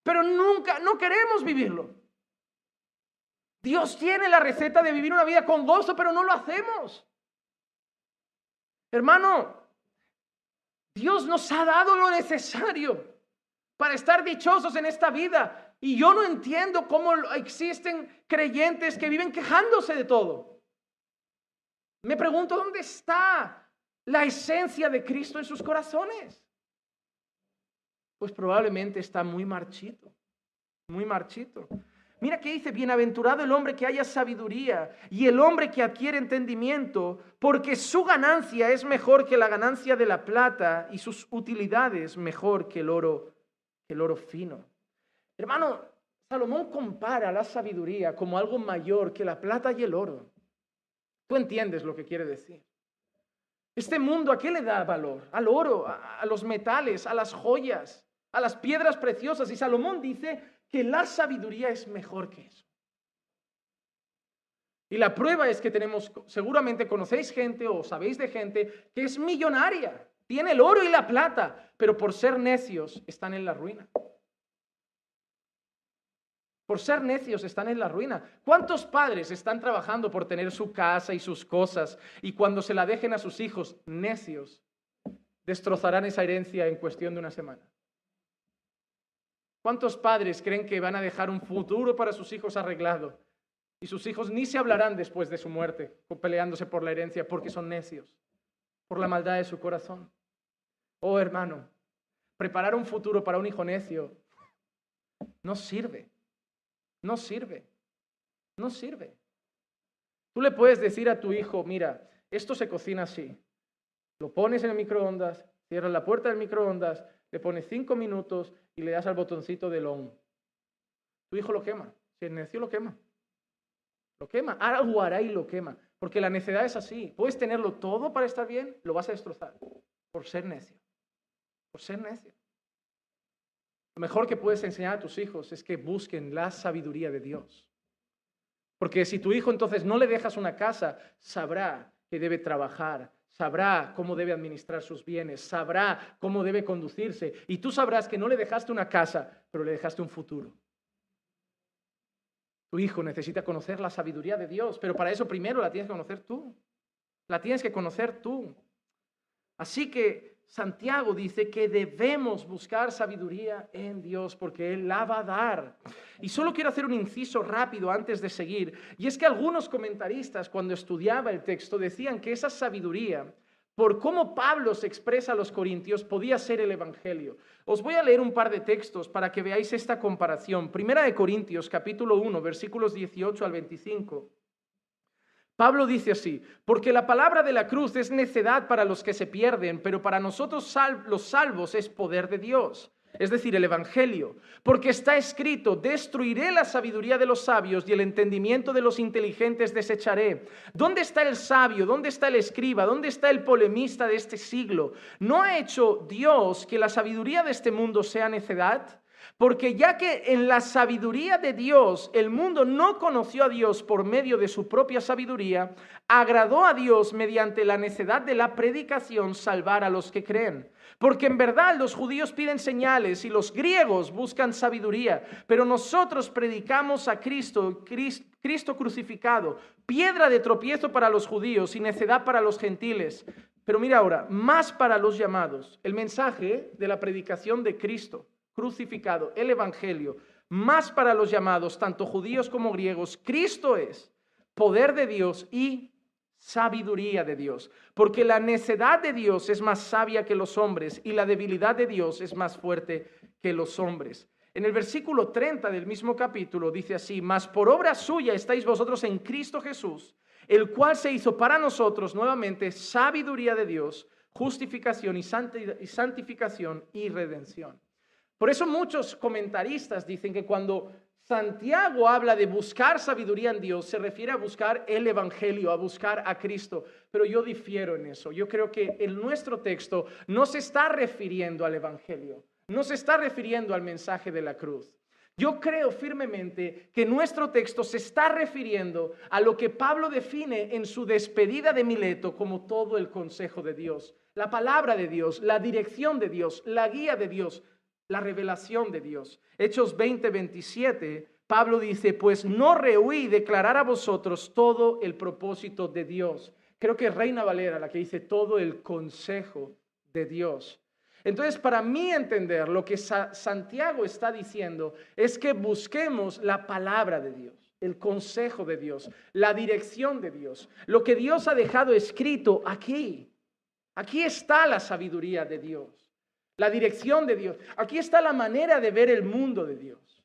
Pero no queremos vivirlo. Dios tiene la receta de vivir una vida con gozo, pero no lo hacemos. Hermano, Dios nos ha dado lo necesario para estar dichosos en esta vida. Y yo no entiendo cómo existen creyentes que viven quejándose de todo. Me pregunto, ¿dónde está la esencia de Cristo en sus corazones? Pues probablemente está muy marchito, muy marchito. Mira que dice, bienaventurado el hombre que haya sabiduría y el hombre que adquiere entendimiento, porque su ganancia es mejor que la ganancia de la plata y sus utilidades mejor que el oro fino. Hermano, Salomón compara la sabiduría como algo mayor que la plata y el oro. Tú entiendes lo que quiere decir. Este mundo, ¿a qué le da valor? Al oro, a los metales, a las joyas, a las piedras preciosas. Y Salomón dice que la sabiduría es mejor que eso. Y la prueba es que seguramente conocéis gente o sabéis de gente que es millonaria, tiene el oro y la plata, pero por ser necios están en la ruina. Por ser necios están en la ruina. ¿Cuántos padres están trabajando por tener su casa y sus cosas y cuando se la dejen a sus hijos, necios, destrozarán esa herencia en cuestión de una semana? ¿Cuántos padres creen que van a dejar un futuro para sus hijos arreglado? Y sus hijos ni se hablarán después de su muerte, peleándose por la herencia, porque son necios, por la maldad de su corazón. Oh, hermano, preparar un futuro para un hijo necio no sirve. No sirve. No sirve. Tú le puedes decir a tu hijo, mira, esto se cocina así. Lo pones en el microondas, cierras la puerta del microondas, le pones 5 minutos y le das al botoncito del on. Tu hijo lo quema. Si es necio, lo quema. Lo quema. Algo hará y lo quema. Porque la necedad es así. Puedes tenerlo todo para estar bien, lo vas a destrozar. Por ser necio. Por ser necio. Lo mejor que puedes enseñar a tus hijos es que busquen la sabiduría de Dios. Porque si tu hijo entonces no le dejas una casa, sabrá que debe trabajar, sabrá cómo debe administrar sus bienes, sabrá cómo debe conducirse. Y tú sabrás que no le dejaste una casa, pero le dejaste un futuro. Tu hijo necesita conocer la sabiduría de Dios, pero para eso primero la tienes que conocer tú. La tienes que conocer tú. Así que Santiago dice que debemos buscar sabiduría en Dios porque Él la va a dar. Y solo quiero hacer un inciso rápido antes de seguir. Y es que algunos comentaristas cuando estudiaba el texto decían que esa sabiduría, por cómo Pablo se expresa a los corintios, podía ser el Evangelio. Os voy a leer un par de textos para que veáis esta comparación. Primera de Corintios, capítulo 1, versículos 18 al 25. Pablo dice así, porque la palabra de la cruz es necedad para los que se pierden, pero para nosotros los salvos es poder de Dios, es decir, el Evangelio. Porque está escrito, destruiré la sabiduría de los sabios y el entendimiento de los inteligentes desecharé. ¿Dónde está el sabio? ¿Dónde está el escriba? ¿Dónde está el polemista de este siglo? ¿No ha hecho Dios que la sabiduría de este mundo sea necedad? Porque ya que en la sabiduría de Dios el mundo no conoció a Dios por medio de su propia sabiduría, agradó a Dios mediante la necedad de la predicación salvar a los que creen. Porque en verdad los judíos piden señales y los griegos buscan sabiduría, pero nosotros predicamos a Cristo crucificado, piedra de tropiezo para los judíos y necedad para los gentiles. Pero mira ahora, más para los llamados, el mensaje de la predicación de Cristo crucificado, el Evangelio, más para los llamados, tanto judíos como griegos, Cristo es poder de Dios y sabiduría de Dios, porque la necedad de Dios es más sabia que los hombres y la debilidad de Dios es más fuerte que los hombres. En el versículo 30 del mismo capítulo dice así, mas por obra suya estáis vosotros en Cristo Jesús, el cual se hizo para nosotros nuevamente sabiduría de Dios, justificación y santificación y redención. Por eso muchos comentaristas dicen que cuando Santiago habla de buscar sabiduría en Dios, se refiere a buscar el Evangelio, a buscar a Cristo. Pero yo difiero en eso. Yo creo que en nuestro texto no se está refiriendo al Evangelio, no se está refiriendo al mensaje de la cruz. Yo creo firmemente que nuestro texto se está refiriendo a lo que Pablo define en su despedida de Mileto como todo el consejo de Dios, la palabra de Dios, la dirección de Dios, la guía de Dios, la revelación de Dios. Hechos 20:27, Pablo dice, pues no rehuí declarar a vosotros todo el propósito de Dios. Creo que es Reina Valera la que dice todo el consejo de Dios. Entonces, para mí entender, lo que Santiago está diciendo es que busquemos la palabra de Dios, el consejo de Dios, la dirección de Dios, lo que Dios ha dejado escrito aquí. Aquí está la sabiduría de Dios. La dirección de Dios. Aquí está la manera de ver el mundo de Dios.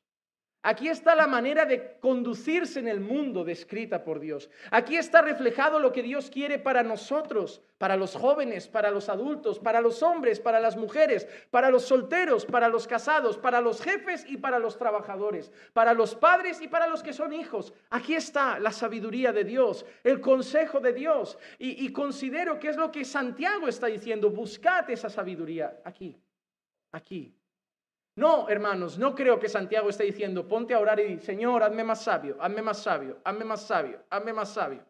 Aquí está la manera de conducirse en el mundo descrita por Dios. Aquí está reflejado lo que Dios quiere para nosotros, para los jóvenes, para los adultos, para los hombres, para las mujeres, para los solteros, para los casados, para los jefes y para los trabajadores, para los padres y para los que son hijos. Aquí está la sabiduría de Dios, el consejo de Dios. Y considero que es lo que Santiago está diciendo. Buscad esa sabiduría aquí. No, hermanos, no creo que Santiago esté diciendo, ponte a orar y di, Señor, hazme más sabio, hazme más sabio, hazme más sabio, hazme más sabio.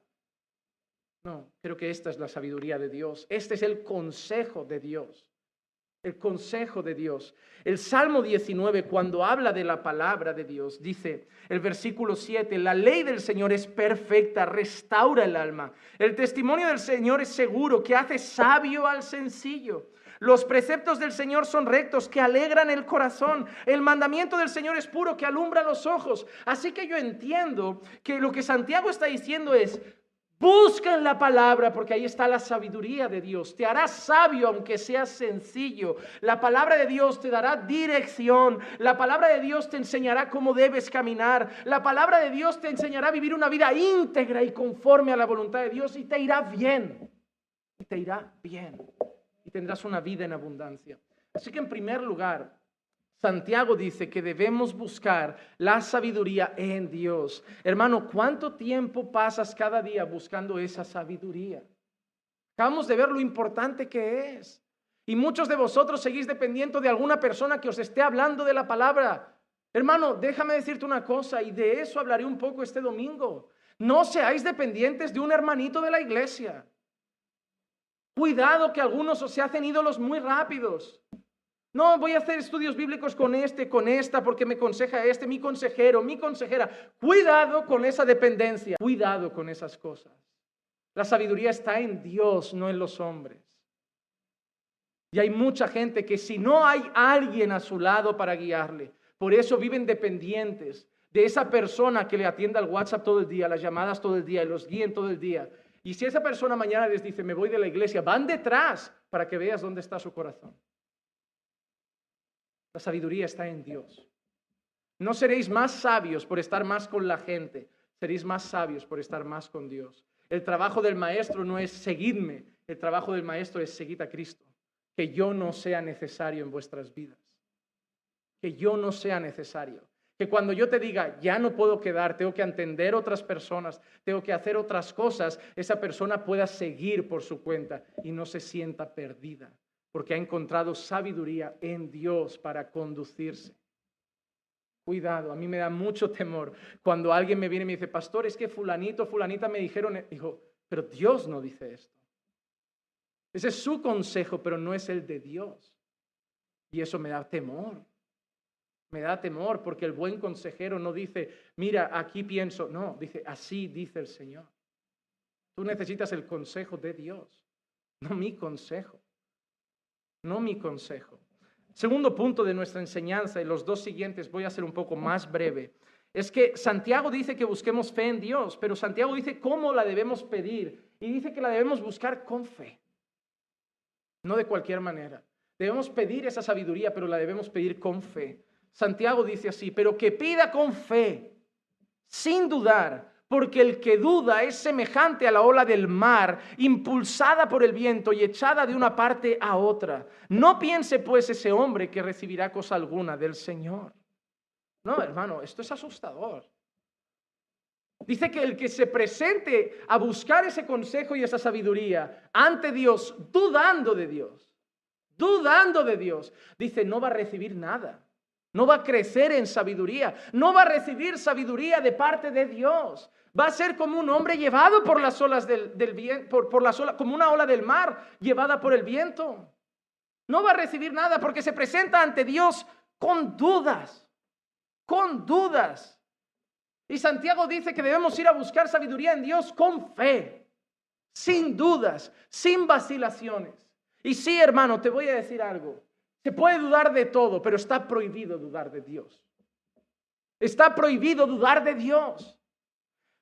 No, creo que esta es la sabiduría de Dios. Este es el consejo de Dios. El consejo de Dios. El Salmo 19, cuando habla de la palabra de Dios, dice el versículo 7, la ley del Señor es perfecta, restaura el alma. El testimonio del Señor es seguro, que hace sabio al sencillo. Los preceptos del Señor son rectos, que alegran el corazón. El mandamiento del Señor es puro, que alumbra los ojos. Así que yo entiendo que lo que Santiago está diciendo es, busca en la palabra, porque ahí está la sabiduría de Dios. Te hará sabio aunque seas sencillo. La palabra de Dios te dará dirección. La palabra de Dios te enseñará cómo debes caminar. La palabra de Dios te enseñará a vivir una vida íntegra y conforme a la voluntad de Dios, y te irá bien. Y te irá bien. Y tendrás una vida en abundancia. Así que en primer lugar, Santiago dice que debemos buscar la sabiduría en Dios. Hermano, ¿cuánto tiempo pasas cada día buscando esa sabiduría? Acabamos de ver lo importante que es. Y muchos de vosotros seguís dependiendo de alguna persona que os esté hablando de la palabra. Hermano, déjame decirte una cosa, y de eso hablaré un poco este domingo. No seáis dependientes de un hermanito de la iglesia. Cuidado, que algunos se hacen ídolos muy rápidos. No, voy a hacer estudios bíblicos con con esta, porque me aconseja mi consejero, mi consejera. Cuidado con esa dependencia. Cuidado con esas cosas. La sabiduría está en Dios, no en los hombres. Y hay mucha gente que si no hay alguien a su lado para guiarle, por eso viven dependientes de esa persona que le atienda al WhatsApp todo el día, las llamadas todo el día y los guíen todo el día. Y si esa persona mañana les dice, me voy de la iglesia, van detrás para que veas dónde está su corazón. La sabiduría está en Dios. No seréis más sabios por estar más con la gente, seréis más sabios por estar más con Dios. El trabajo del maestro no es seguidme, el trabajo del maestro es seguid a Cristo. Que yo no sea necesario en vuestras vidas. Que yo no sea necesario. Que cuando yo te diga, ya no puedo quedar, tengo que atender otras personas, tengo que hacer otras cosas, esa persona pueda seguir por su cuenta y no se sienta perdida, porque ha encontrado sabiduría en Dios para conducirse. Cuidado, a mí me da mucho temor cuando alguien me viene y me dice, pastor, es que fulanito, fulanita me dijeron, dijo, pero Dios no dice esto. Ese es su consejo, pero no es el de Dios. Y eso me da temor. Me da temor porque el buen consejero no dice, mira, aquí pienso. No, dice, así dice el Señor. Tú necesitas el consejo de Dios, no mi consejo. No mi consejo. Segundo punto de nuestra enseñanza, y los dos siguientes voy a ser un poco más breve, es que Santiago dice que busquemos fe en Dios, pero Santiago dice cómo la debemos pedir y dice que la debemos buscar con fe, no de cualquier manera. Debemos pedir esa sabiduría, pero la debemos pedir con fe. Santiago dice así, pero que pida con fe, sin dudar, porque el que duda es semejante a la ola del mar, impulsada por el viento y echada de una parte a otra. No piense pues ese hombre que recibirá cosa alguna del Señor. No, hermano, esto es asustador. Dice que el que se presente a buscar ese consejo y esa sabiduría ante Dios, dudando de Dios, dice, no va a recibir nada. No va a crecer en sabiduría, no va a recibir sabiduría de parte de Dios. Va a ser como un hombre llevado por las olas del viento, como una ola del mar llevada por el viento. No va a recibir nada porque se presenta ante Dios con dudas. Y Santiago dice que debemos ir a buscar sabiduría en Dios con fe, sin dudas, sin vacilaciones. Y sí, hermano, te voy a decir algo. Se puede dudar de todo, pero está prohibido dudar de Dios. Está prohibido dudar de Dios.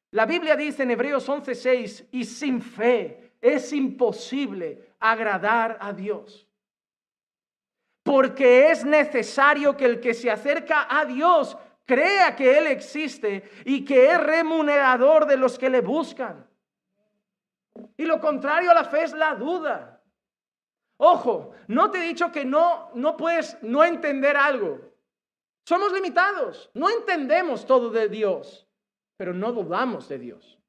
La Biblia dice en Hebreos 11:6, y sin fe es imposible agradar a Dios. Porque es necesario que el que se acerca a Dios crea que Él existe y que es remunerador de los que le buscan. Y lo contrario a la fe es la duda. Ojo, no te he dicho que no puedes no entender algo. Somos limitados, no entendemos todo de Dios, pero no dudamos de Dios.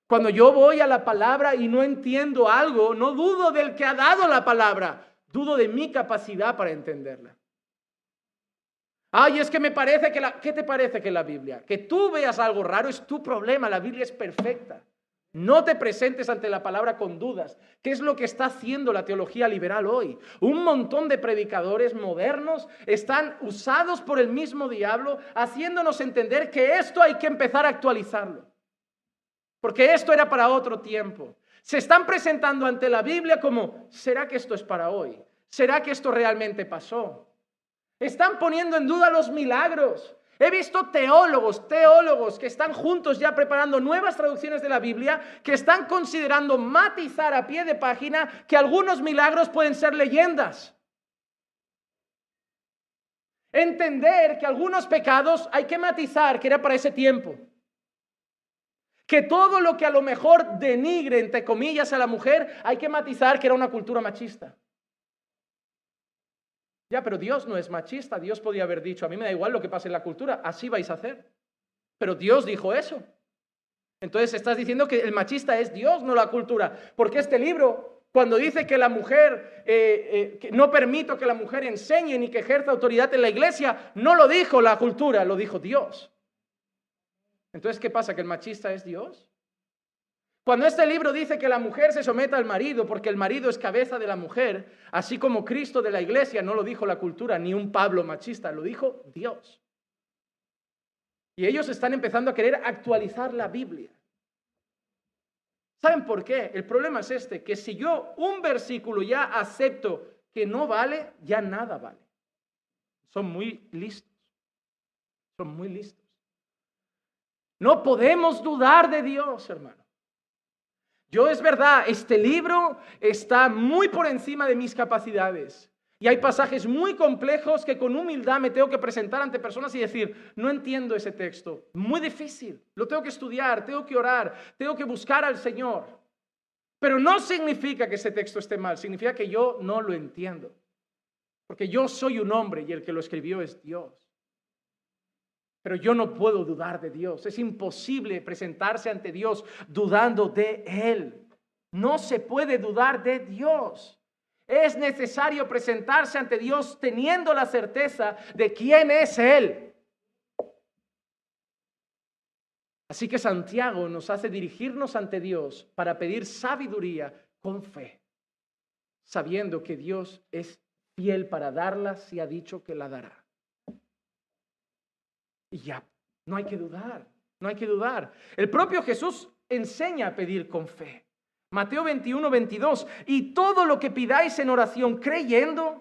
Cuando yo voy a la palabra y no entiendo algo, no dudo del que ha dado la palabra, dudo de mi capacidad para entenderla. Ay, es que me parece que ¿qué te parece que la Biblia? Que tú veas algo raro es tu problema, la Biblia es perfecta. No te presentes ante la palabra con dudas. ¿Qué es lo que está haciendo la teología liberal hoy? Un montón de predicadores modernos están usados por el mismo diablo, haciéndonos entender que esto hay que empezar a actualizarlo. Porque esto era para otro tiempo. Se están presentando ante la Biblia como, ¿será que esto es para hoy? ¿Será que esto realmente pasó? Están poniendo en duda los milagros. He visto teólogos que están juntos ya preparando nuevas traducciones de la Biblia, que están considerando matizar a pie de página que algunos milagros pueden ser leyendas. Entender que algunos pecados hay que matizar, que era para ese tiempo. Que todo lo que a lo mejor denigre, entre comillas, a la mujer, hay que matizar que era una cultura machista. Ya, pero Dios no es machista. Dios podía haber dicho, a mí me da igual lo que pase en la cultura, así vais a hacer. Pero Dios dijo eso. Entonces estás diciendo que el machista es Dios, no la cultura. Porque este libro, cuando dice que la mujer, que no permito que la mujer enseñe ni que ejerza autoridad en la iglesia, no lo dijo la cultura, lo dijo Dios. Entonces, ¿qué pasa? ¿Que el machista es Dios? Cuando este libro dice que la mujer se someta al marido porque el marido es cabeza de la mujer, así como Cristo de la iglesia, no lo dijo la cultura, ni un Pablo machista, lo dijo Dios. Y ellos están empezando a querer actualizar la Biblia. ¿Saben por qué? El problema es este, que si yo un versículo ya acepto que no vale, ya nada vale. Son muy listos. Son muy listos. No podemos dudar de Dios, hermano. Yo es verdad, este libro está muy por encima de mis capacidades. Y hay pasajes muy complejos que con humildad me tengo que presentar ante personas y decir, no entiendo ese texto, muy difícil, lo tengo que estudiar, tengo que orar, tengo que buscar al Señor. Pero no significa que ese texto esté mal, significa que yo no lo entiendo. Porque yo soy un hombre y el que lo escribió es Dios. Pero yo no puedo dudar de Dios. Es imposible presentarse ante Dios dudando de Él. No se puede dudar de Dios. Es necesario presentarse ante Dios teniendo la certeza de quién es Él. Así que Santiago nos hace dirigirnos ante Dios para pedir sabiduría con fe, sabiendo que Dios es fiel para darla si ha dicho que la dará. Y ya, no hay que dudar, no hay que dudar. El propio Jesús enseña a pedir con fe. Mateo 21, 22. Y todo lo que pidáis en oración creyendo,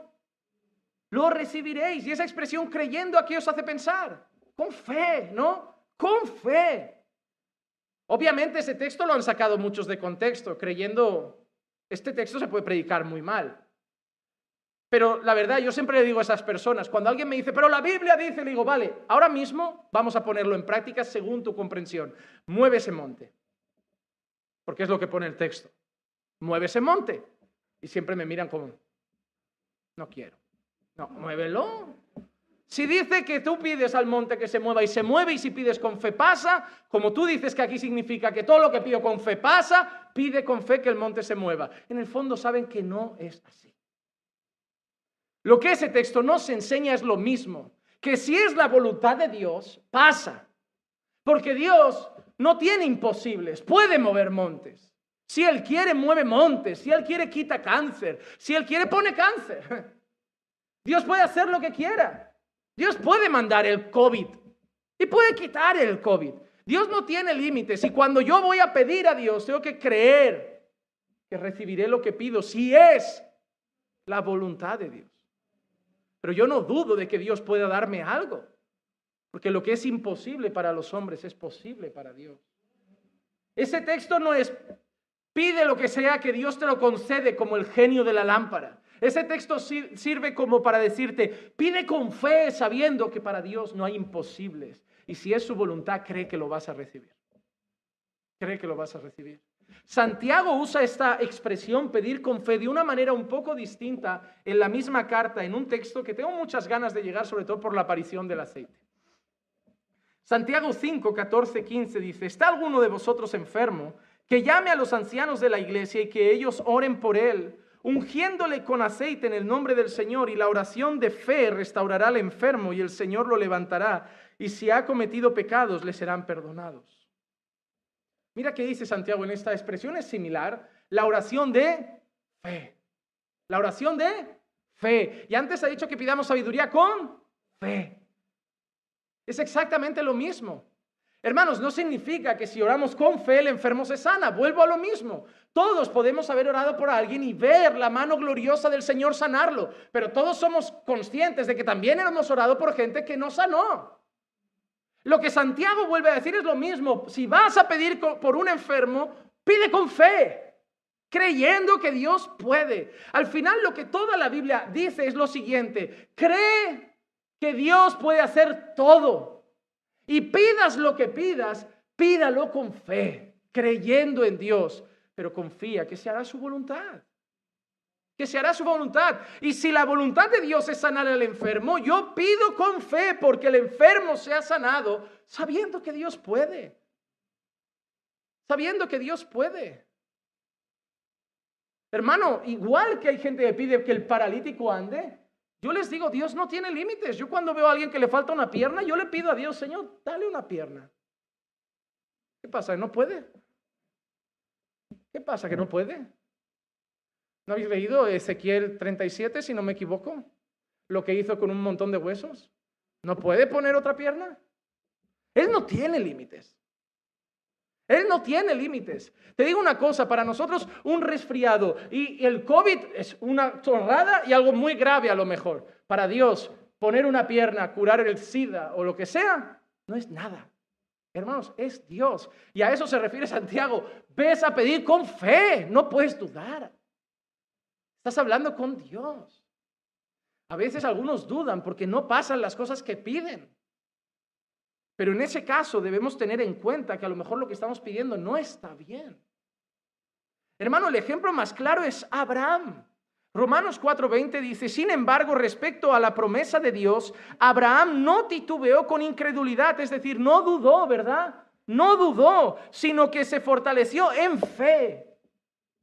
lo recibiréis. Y esa expresión creyendo, ¿a qué os hace pensar? Con fe, ¿no? Con fe. Obviamente ese texto lo han sacado muchos de contexto, creyendo, este texto se puede predicar muy mal. Pero la verdad, yo siempre le digo a esas personas, cuando alguien me dice, pero la Biblia dice, le digo, vale, ahora mismo vamos a ponerlo en práctica según tu comprensión. Mueve ese monte. Porque es lo que pone el texto. Mueve ese monte. Y siempre me miran como, no quiero. No, muévelo. Si dice que tú pides al monte que se mueva y se mueve, y si pides con fe pasa, como tú dices que aquí significa que todo lo que pido con fe pasa, pide con fe que el monte se mueva. En el fondo saben que no es así. Lo que ese texto nos enseña es lo mismo, que si es la voluntad de Dios, pasa. Porque Dios no tiene imposibles, puede mover montes. Si Él quiere, mueve montes. Si Él quiere, quita cáncer. Si Él quiere, pone cáncer. Dios puede hacer lo que quiera. Dios puede mandar el COVID y puede quitar el COVID. Dios no tiene límites y cuando yo voy a pedir a Dios, tengo que creer que recibiré lo que pido si es la voluntad de Dios. Pero yo no dudo de que Dios pueda darme algo, porque lo que es imposible para los hombres es posible para Dios. Ese texto no es pide lo que sea que Dios te lo concede como el genio de la lámpara. Ese texto sirve como para decirte, pide con fe sabiendo que para Dios no hay imposibles. Y si es su voluntad, cree que lo vas a recibir. Cree que lo vas a recibir. Santiago usa esta expresión, pedir con fe, de una manera un poco distinta en la misma carta, en un texto que tengo muchas ganas de llegar, sobre todo por la aparición del aceite. Santiago 5, 14, 15 dice, ¿está alguno de vosotros enfermo? Que llame a los ancianos de la iglesia y que ellos oren por él, ungiéndole con aceite en el nombre del Señor, y la oración de fe restaurará al enfermo y el Señor lo levantará, y si ha cometido pecados le serán perdonados. Mira qué dice Santiago en esta expresión, es similar, la oración de fe. La oración de fe. Y antes ha dicho que pidamos sabiduría con fe. Es exactamente lo mismo. Hermanos, no significa que si oramos con fe el enfermo se sana. Vuelvo a lo mismo. Todos podemos haber orado por alguien y ver la mano gloriosa del Señor sanarlo. Pero todos somos conscientes de que también hemos orado por gente que no sanó. Lo que Santiago vuelve a decir es lo mismo. Si vas a pedir por un enfermo, pide con fe, creyendo que Dios puede. Al final lo que toda la Biblia dice es lo siguiente. Cree que Dios puede hacer todo. Y pidas lo que pidas, pídalo con fe, creyendo en Dios. Pero confía que se hará su voluntad. Que se hará su voluntad. Y si la voluntad de Dios es sanar al enfermo, yo pido con fe porque el enfermo sea sanado, sabiendo que Dios puede. Sabiendo que Dios puede. Hermano, igual que hay gente que pide que el paralítico ande, yo les digo, Dios no tiene límites. Yo cuando veo a alguien que le falta una pierna, yo le pido a Dios, Señor, dale una pierna. ¿Qué pasa? ¿No puede? ¿Qué pasa? ¿Que no puede? ¿No habéis leído Ezequiel 37, si no me equivoco? Lo que hizo con un montón de huesos. ¿No puede poner otra pierna? Él no tiene límites. Él no tiene límites. Te digo una cosa, para nosotros un resfriado y el COVID es una chorrada y algo muy grave a lo mejor. Para Dios, poner una pierna, curar el SIDA o lo que sea, no es nada. Hermanos, es Dios. Y a eso se refiere Santiago. Ves a pedir con fe, no puedes dudar. Estás hablando con Dios. A veces algunos dudan porque no pasan las cosas que piden. Pero en ese caso debemos tener en cuenta que a lo mejor lo que estamos pidiendo no está bien. Hermano, el ejemplo más claro es Abraham. Romanos 4:20 dice, sin embargo, respecto a la promesa de Dios, Abraham no titubeó con incredulidad, es decir, no dudó, ¿verdad? No dudó, sino que se fortaleció en fe,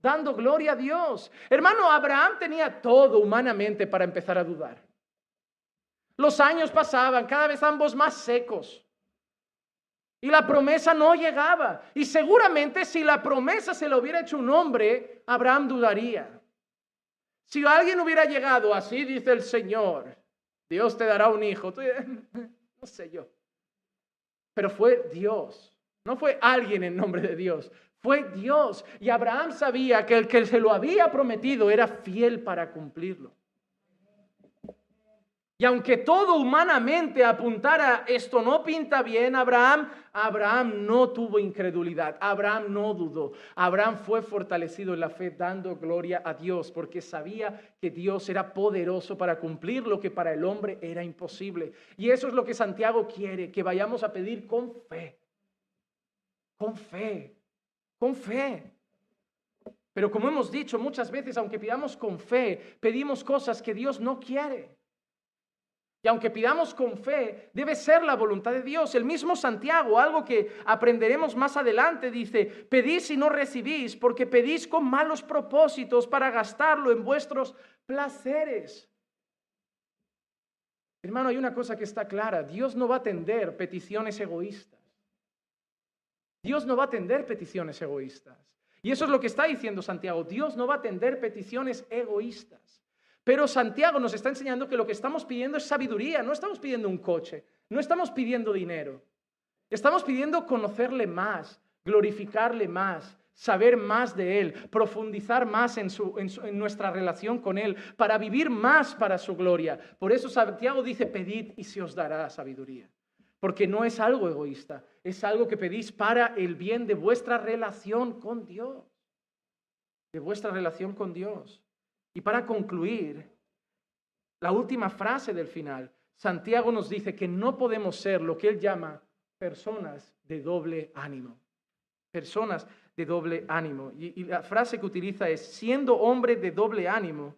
dando gloria a Dios. Hermano, Abraham tenía todo humanamente para empezar a dudar. Los años pasaban, cada vez ambos más secos. Y la promesa no llegaba. Y seguramente si la promesa se la hubiera hecho un hombre, Abraham dudaría. Si alguien hubiera llegado, así dice el Señor, Dios te dará un hijo. No sé yo. Pero fue Dios. No fue alguien en nombre de Dios. Fue Dios. Y Abraham sabía que el que se lo había prometido era fiel para cumplirlo. Y aunque todo humanamente apuntara, esto no pinta bien, Abraham no tuvo incredulidad, Abraham no dudó. Abraham fue fortalecido en la fe dando gloria a Dios porque sabía que Dios era poderoso para cumplir lo que para el hombre era imposible. Y eso es lo que Santiago quiere, que vayamos a pedir con fe. Con fe, con fe. Pero como hemos dicho muchas veces, aunque pidamos con fe, pedimos cosas que Dios no quiere. Y aunque pidamos con fe, debe ser la voluntad de Dios. El mismo Santiago, algo que aprenderemos más adelante, dice, pedís y no recibís, porque pedís con malos propósitos para gastarlo en vuestros placeres. Hermano, hay una cosa que está clara, Dios no va a atender peticiones egoístas. Dios no va a atender peticiones egoístas. Y eso es lo que está diciendo Santiago, Dios no va a atender peticiones egoístas. Pero Santiago nos está enseñando que lo que estamos pidiendo es sabiduría, no estamos pidiendo un coche, no estamos pidiendo dinero. Estamos pidiendo conocerle más, glorificarle más, saber más de Él, profundizar más en nuestra relación con Él, para vivir más para su gloria. Por eso Santiago dice, pedid y se os dará sabiduría. Porque no es algo egoísta, es algo que pedís para el bien de vuestra relación con Dios. De vuestra relación con Dios. Y Y para concluir, la última frase del final, Santiago nos dice que no podemos ser lo que él llama personas de doble ánimo. Personas de doble ánimo. Y la frase que utiliza es, siendo hombre de doble ánimo,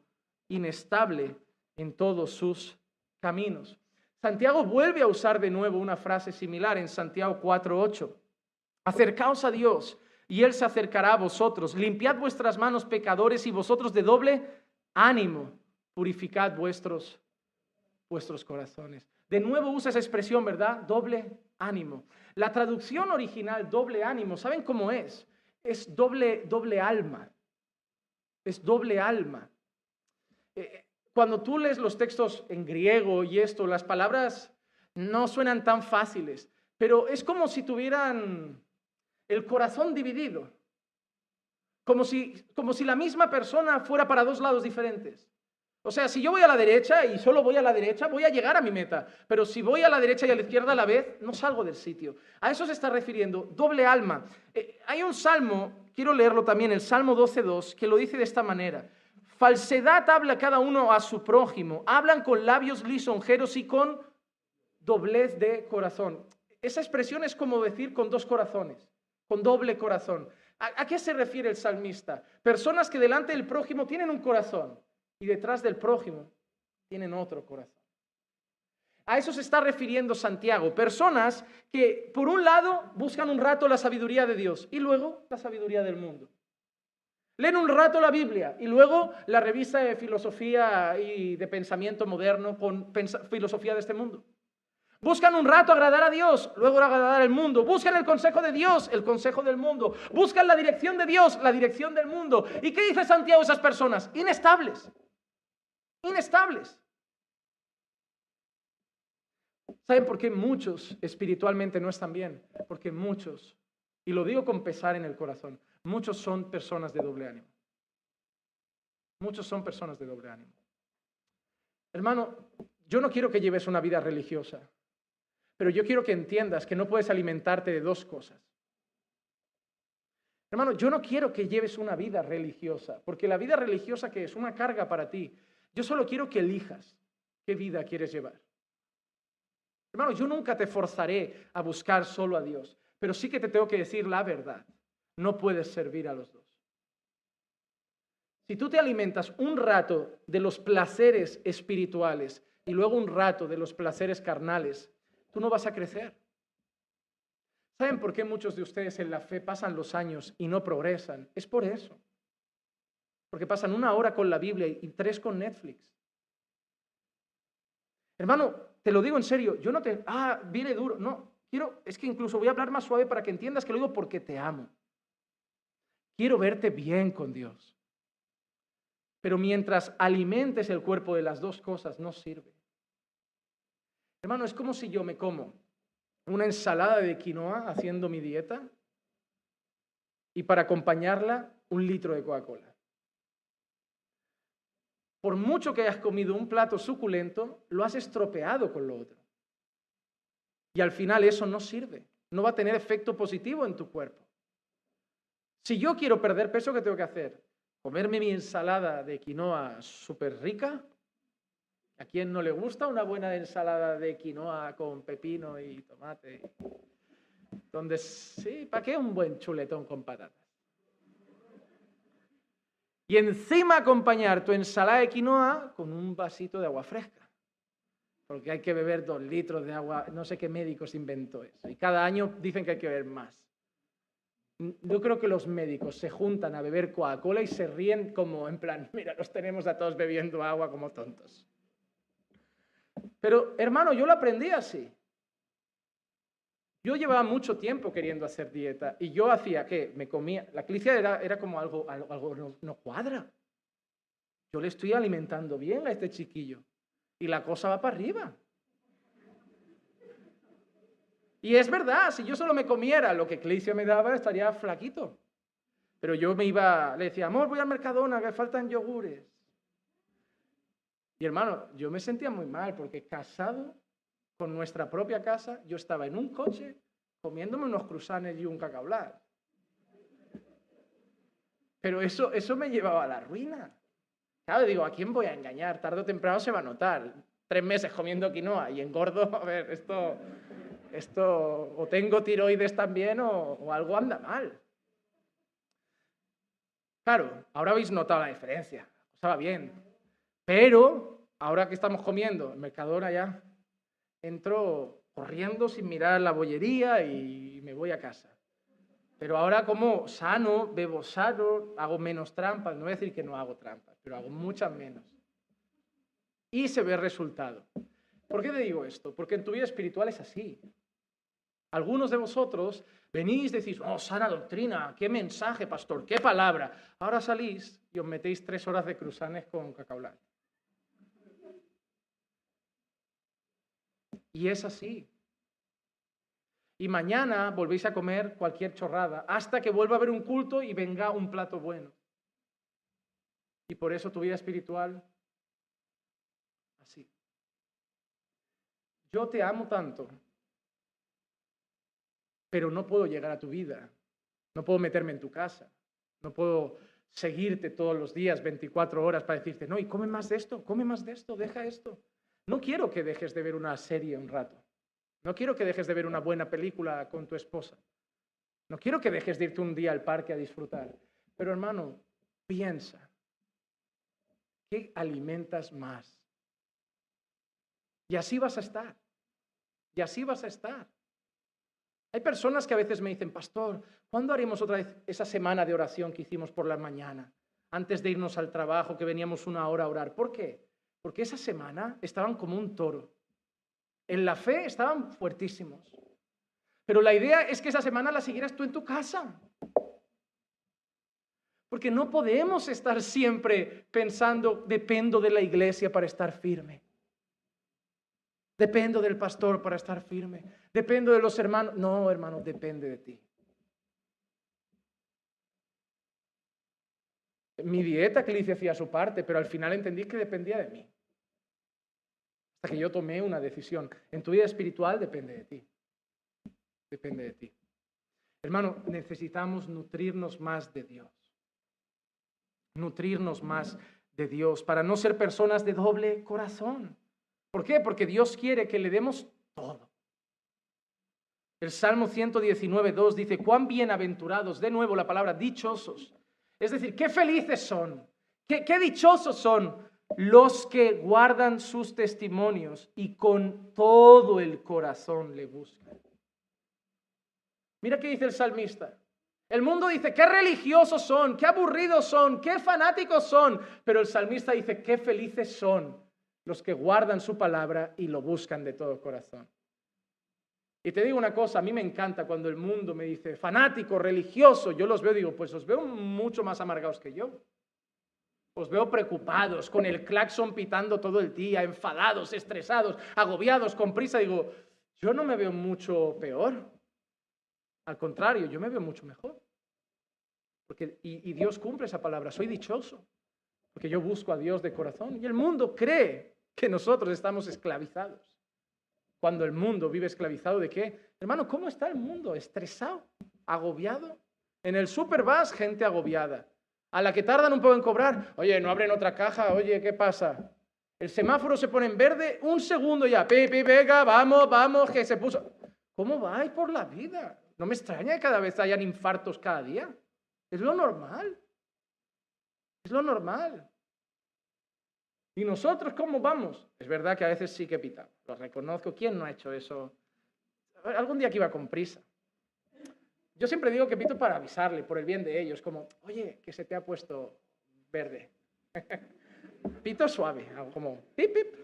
inestable en todos sus caminos. Santiago vuelve a usar de nuevo una frase similar en Santiago 4:8. Acercaos a Dios y Él se acercará a vosotros. Limpiad vuestras manos, pecadores, y vosotros de doble ánimo, purificad vuestros corazones. De nuevo usa esa expresión, ¿verdad? Doble ánimo. La traducción original, doble ánimo, ¿saben cómo es? Es doble alma. Es doble alma. Cuando tú lees los textos en griego y esto, las palabras no suenan tan fáciles, pero es como si tuvieran el corazón dividido, como si la misma persona fuera para dos lados diferentes. O sea, si yo voy a la derecha y solo voy a la derecha, voy a llegar a mi meta, pero si voy a la derecha y a la izquierda a la vez, no salgo del sitio. A eso se está refiriendo, doble alma. Hay un salmo, quiero leerlo también, el Salmo 12:2, que lo dice de esta manera. Falsedad habla cada uno a su prójimo, hablan con labios lisonjeros y con doblez de corazón. Esa expresión es como decir con dos corazones, con doble corazón. ¿A qué se refiere el salmista? Personas que delante del prójimo tienen un corazón y detrás del prójimo tienen otro corazón. A eso se está refiriendo Santiago. Personas que por un lado buscan un rato la sabiduría de Dios y luego la sabiduría del mundo. Leen un rato la Biblia y luego la revista de filosofía y de pensamiento moderno con filosofía de este mundo. Buscan un rato agradar a Dios, luego agradar al mundo. Buscan el consejo de Dios, el consejo del mundo. Buscan la dirección de Dios, la dirección del mundo. ¿Y qué dice Santiago a esas personas? Inestables. Inestables. ¿Saben por qué muchos espiritualmente no están bien? Porque muchos, y lo digo con pesar en el corazón, muchos son personas de doble ánimo. Muchos son personas de doble ánimo. Hermano, yo no quiero que lleves una vida religiosa, pero yo quiero que entiendas que no puedes alimentarte de dos cosas. Hermano, yo no quiero que lleves una vida religiosa, porque la vida religiosa que es una carga para ti. Yo solo quiero que elijas qué vida quieres llevar. Hermano, yo nunca te forzaré a buscar solo a Dios, pero sí que te tengo que decir la verdad. No puedes servir a los dos. Si tú te alimentas un rato de los placeres espirituales y luego un rato de los placeres carnales, tú no vas a crecer. ¿Saben por qué muchos de ustedes en la fe pasan los años y no progresan? Es por eso. Porque pasan 1 hora con la Biblia y 3 con Netflix. Hermano, te lo digo en serio, yo no te... viene duro. No, es que incluso voy a hablar más suave para que entiendas que lo digo porque te amo. Quiero verte bien con Dios. Pero mientras alimentes el cuerpo de las dos cosas, no sirve. Hermano, es como si yo me como una ensalada de quinoa haciendo mi dieta y para acompañarla 1 litro de Coca-Cola. Por mucho que hayas comido un plato suculento, lo has estropeado con lo otro. Y al final eso no sirve. No va a tener efecto positivo en tu cuerpo. Si yo quiero perder peso, ¿qué tengo que hacer? Comerme mi ensalada de quinoa súper rica. ¿A quién no le gusta una buena ensalada de quinoa con pepino y tomate? Donde sí, ¿para qué un buen chuletón con patatas? Y encima acompañar tu ensalada de quinoa con un vasito de agua fresca. Porque hay que beber 2 litros de agua, no sé qué médicos inventó eso. Y cada año dicen que hay que beber más. Yo creo que los médicos se juntan a beber Coca-Cola y se ríen como en plan, mira, los tenemos a todos bebiendo agua como tontos. Pero, hermano, yo lo aprendí así. Yo llevaba mucho tiempo queriendo hacer dieta y yo hacía que me comía, la clicia era como algo no cuadra. Yo le estoy alimentando bien a este chiquillo y la cosa va para arriba. Y es verdad, si yo solo me comiera lo que Clicia me daba, estaría flaquito. Pero yo le decía, amor, voy al Mercadona, que faltan yogures. Y hermano, yo me sentía muy mal porque casado con nuestra propia casa, yo estaba en un coche comiéndome unos cruzanes y un cacao Pero eso me llevaba a la ruina. Claro, digo, ¿a quién voy a engañar? Tarde o temprano se va a notar. 3 meses comiendo quinoa y engordo, a ver, esto o tengo tiroides también o algo anda mal. Claro, ahora habéis notado la diferencia, estaba bien. Pero ahora que estamos comiendo, el Mercadona ya, entro corriendo sin mirar la bollería y me voy a casa. Pero ahora como sano, bebo sano, hago menos trampas. No voy a decir que no hago trampas, pero hago muchas menos. Y se ve el resultado. ¿Por qué te digo esto? Porque en tu vida espiritual es así. Algunos de vosotros venís y decís, oh, sana doctrina, qué mensaje, pastor, qué palabra. Ahora salís y os metéis 3 horas de cruzanes con cacao latte. Y es así. Y mañana volvéis a comer cualquier chorrada hasta que vuelva a haber un culto y venga un plato bueno. Y por eso tu vida espiritual, así. Yo te amo tanto, pero no puedo llegar a tu vida. No puedo meterme en tu casa. No puedo seguirte todos los días, 24 horas, para decirte, no, y come más de esto, deja esto. No quiero que dejes de ver una serie un rato. No quiero que dejes de ver una buena película con tu esposa. No quiero que dejes de irte un día al parque a disfrutar. Pero hermano, piensa, ¿qué alimentas más? Y así vas a estar. Y así vas a estar. Hay personas que a veces me dicen, pastor, ¿cuándo haremos otra vez esa semana de oración que hicimos por la mañana? Antes de irnos al trabajo, que veníamos 1 hora a orar. ¿Por qué? Porque esa semana estaban como un toro. En la fe estaban fuertísimos. Pero la idea es que esa semana la siguieras tú en tu casa. Porque no podemos estar siempre pensando, dependo de la iglesia para estar firme. Dependo del pastor para estar firme. Dependo de los hermanos. No, hermano, depende de ti. Mi dieta, que le hice hacía su parte, pero al final entendí que dependía de mí. Hasta que yo tomé una decisión. En tu vida espiritual depende de ti. Depende de ti. Hermano, necesitamos nutrirnos más de Dios. Nutrirnos más de Dios para no ser personas de doble corazón. ¿Por qué? Porque Dios quiere que le demos todo. El Salmo 119:2 dice, cuán bienaventurados, de nuevo la palabra dichosos. Es decir, qué felices son, qué dichosos son los que guardan sus testimonios y con todo el corazón le buscan. Mira qué dice el salmista. El mundo dice, qué religiosos son, qué aburridos son, qué fanáticos son. Pero el salmista dice, qué felices son los que guardan su palabra y lo buscan de todo corazón. Y te digo una cosa, a mí me encanta cuando el mundo me dice, fanático, religioso, yo los veo, digo, pues os veo mucho más amargados que yo. Os veo preocupados, con el claxon pitando todo el día, enfadados, estresados, agobiados, con prisa. Digo, yo no me veo mucho peor. Al contrario, yo me veo mucho mejor. Y Dios cumple esa palabra, soy dichoso, porque yo busco a Dios de corazón. Y el mundo cree que nosotros estamos esclavizados. Cuando el mundo vive esclavizado, ¿de qué? Hermano, ¿cómo está el mundo? ¿Estresado? ¿Agobiado? En el súper vas, gente agobiada. A la que tardan un poco en cobrar, oye, no abren otra caja, oye, ¿qué pasa? El semáforo se pone en verde, un segundo ya, pipi, venga, vamos, que se puso. ¿Cómo vais por la vida? No me extraña que cada vez hayan infartos cada día. Es lo normal. Es lo normal. ¿Y nosotros cómo vamos? Es verdad que a veces sí que pitamos. Lo reconozco. ¿Quién no ha hecho eso? Algún día que iba con prisa. Yo siempre digo que pito para avisarle, por el bien de ellos. Como, oye, que se te ha puesto verde. Pito suave. Hago como, pip, pip.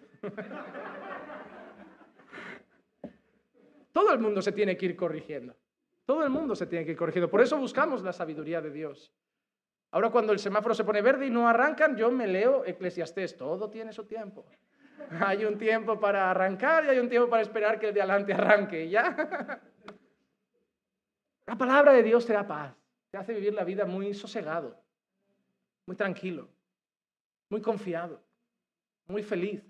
Todo el mundo se tiene que ir corrigiendo. Todo el mundo se tiene que ir corrigiendo. Por eso buscamos la sabiduría de Dios. Ahora cuando el semáforo se pone verde y no arrancan, yo me leo Eclesiastés. Todo tiene su tiempo. Hay un tiempo para arrancar y hay un tiempo para esperar que el de adelante arranque. ¿Ya? La palabra de Dios te da paz. Te hace vivir la vida muy sosegado, muy tranquilo, muy confiado, muy feliz.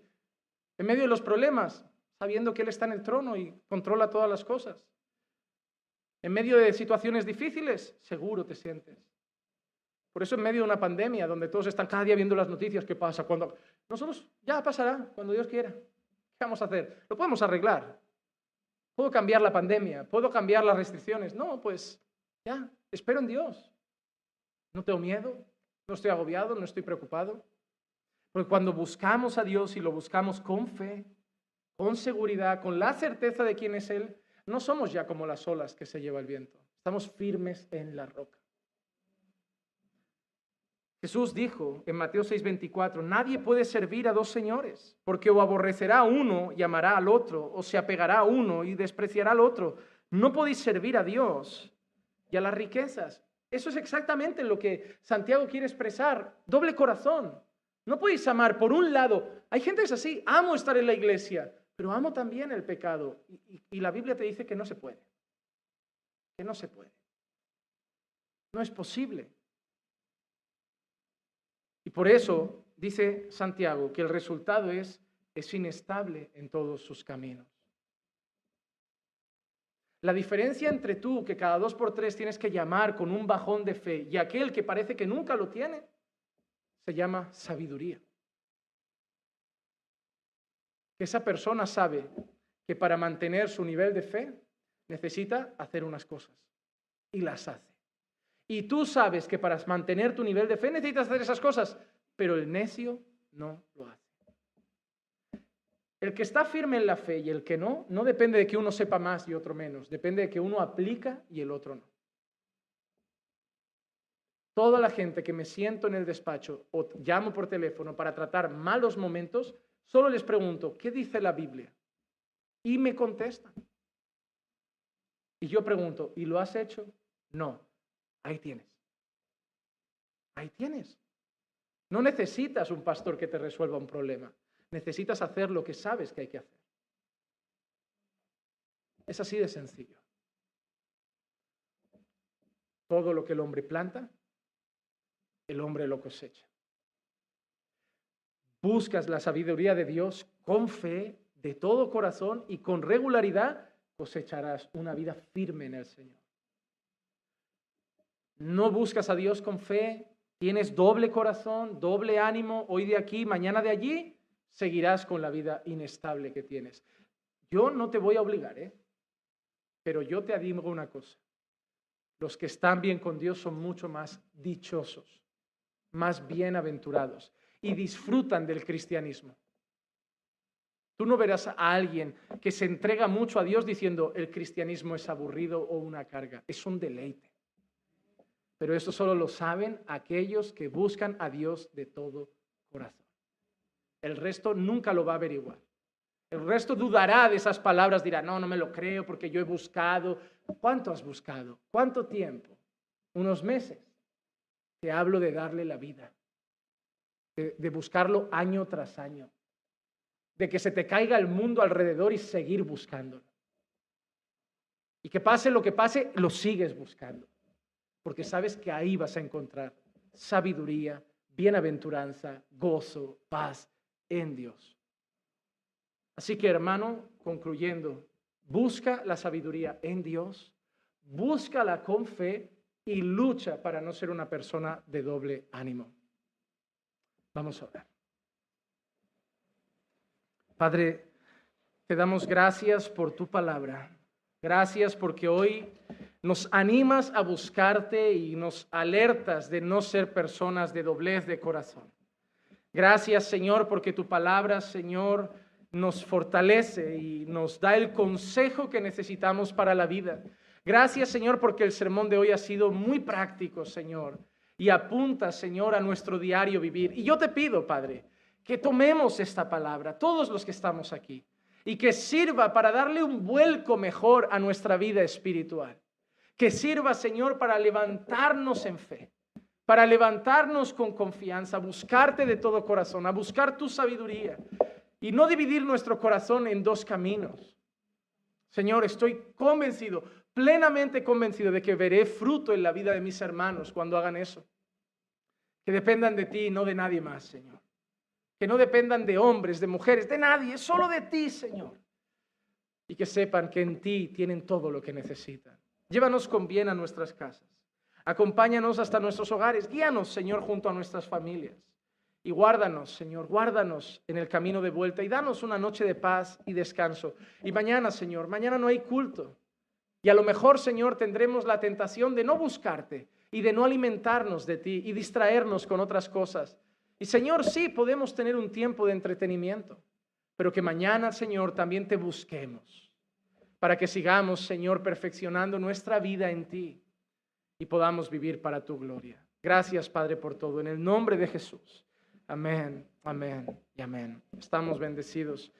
En medio de los problemas, sabiendo que Él está en el trono y controla todas las cosas. En medio de situaciones difíciles, seguro te sientes. Por eso en medio de una pandemia, donde todos están cada día viendo las noticias, ¿qué pasa? Cuando nosotros ya pasará, cuando Dios quiera. ¿Qué vamos a hacer? Lo podemos arreglar. ¿Puedo cambiar la pandemia? ¿Puedo cambiar las restricciones? No, pues ya, espero en Dios. No tengo miedo, no estoy agobiado, no estoy preocupado. Porque cuando buscamos a Dios y lo buscamos con fe, con seguridad, con la certeza de quién es Él, no somos ya como las olas que se lleva el viento. Estamos firmes en la roca. Jesús dijo en Mateo 6:24, nadie puede servir a dos señores, porque o aborrecerá a uno y amará al otro, o se apegará a uno y despreciará al otro. No podéis servir a Dios y a las riquezas. Eso es exactamente lo que Santiago quiere expresar, doble corazón. No podéis amar, por un lado, hay gente que es así, amo estar en la iglesia, pero amo también el pecado. Y la Biblia te dice que no se puede, que no se puede. No es posible. Y por eso dice Santiago que el resultado es inestable en todos sus caminos. La diferencia entre tú, que cada 2 por 3 tienes que llamar con un bajón de fe, y aquel que parece que nunca lo tiene, se llama sabiduría. Que esa persona sabe que para mantener su nivel de fe necesita hacer unas cosas y las hace. Y tú sabes que para mantener tu nivel de fe necesitas hacer esas cosas, pero el necio no lo hace. El que está firme en la fe y el que no depende de que uno sepa más y otro menos, depende de que uno aplica y el otro no. Toda la gente que me siento en el despacho o llamo por teléfono para tratar malos momentos, solo les pregunto, ¿qué dice la Biblia? Y me contestan. Y yo pregunto, ¿y lo has hecho? No. Ahí tienes. Ahí tienes. No necesitas un pastor que te resuelva un problema. Necesitas hacer lo que sabes que hay que hacer. Es así de sencillo. Todo lo que el hombre planta, el hombre lo cosecha. Buscas la sabiduría de Dios con fe, de todo corazón y con regularidad, cosecharás una vida firme en el Señor. No buscas a Dios con fe, tienes doble corazón, doble ánimo, hoy de aquí, mañana de allí, seguirás con la vida inestable que tienes. Yo no te voy a obligar, pero yo te digo una cosa. Los que están bien con Dios son mucho más dichosos, más bienaventurados y disfrutan del cristianismo. Tú no verás a alguien que se entrega mucho a Dios diciendo el cristianismo es aburrido o una carga. Es un deleite. Pero esto solo lo saben aquellos que buscan a Dios de todo corazón. El resto nunca lo va a averiguar. El resto dudará de esas palabras, dirá, no me lo creo porque yo he buscado. ¿Cuánto has buscado? ¿Cuánto tiempo? Unos meses. Te hablo de darle la vida, de buscarlo año tras año, de que se te caiga el mundo alrededor y seguir buscándolo. Y que pase lo que pase, lo sigues buscando. Porque sabes que ahí vas a encontrar sabiduría, bienaventuranza, gozo, paz en Dios. Así que, hermano, concluyendo, busca la sabiduría en Dios, búscala con fe y lucha para no ser una persona de doble ánimo. Vamos a orar. Padre, te damos gracias por tu palabra. Gracias porque hoy nos animas a buscarte y nos alertas de no ser personas de doblez de corazón. Gracias, Señor, porque tu palabra, Señor, nos fortalece y nos da el consejo que necesitamos para la vida. Gracias, Señor, porque el sermón de hoy ha sido muy práctico, Señor, y apunta, Señor, a nuestro diario vivir. Y yo te pido, Padre, que tomemos esta palabra, todos los que estamos aquí, y que sirva para darle un vuelco mejor a nuestra vida espiritual. Que sirva, Señor, para levantarnos en fe, para levantarnos con confianza, a buscarte de todo corazón, a buscar tu sabiduría y no dividir nuestro corazón en dos caminos. Señor, estoy convencido, plenamente convencido de que veré fruto en la vida de mis hermanos cuando hagan eso. Que dependan de ti y no de nadie más, Señor. Que no dependan de hombres, de mujeres, de nadie, solo de ti, Señor. Y que sepan que en ti tienen todo lo que necesitan. Llévanos con bien a nuestras casas. Acompáñanos hasta nuestros hogares. Guíanos, Señor, junto a nuestras familias. Y guárdanos, Señor, guárdanos en el camino de vuelta y danos una noche de paz y descanso. Y mañana, Señor, mañana no hay culto. Y a lo mejor, Señor, tendremos la tentación de no buscarte y de no alimentarnos de ti y distraernos con otras cosas. Y, Señor, sí, podemos tener un tiempo de entretenimiento, pero que mañana, Señor, también te busquemos para que sigamos, Señor, perfeccionando nuestra vida en ti y podamos vivir para tu gloria. Gracias, Padre, por todo. En el nombre de Jesús. Amén, amén y amén. Estamos bendecidos.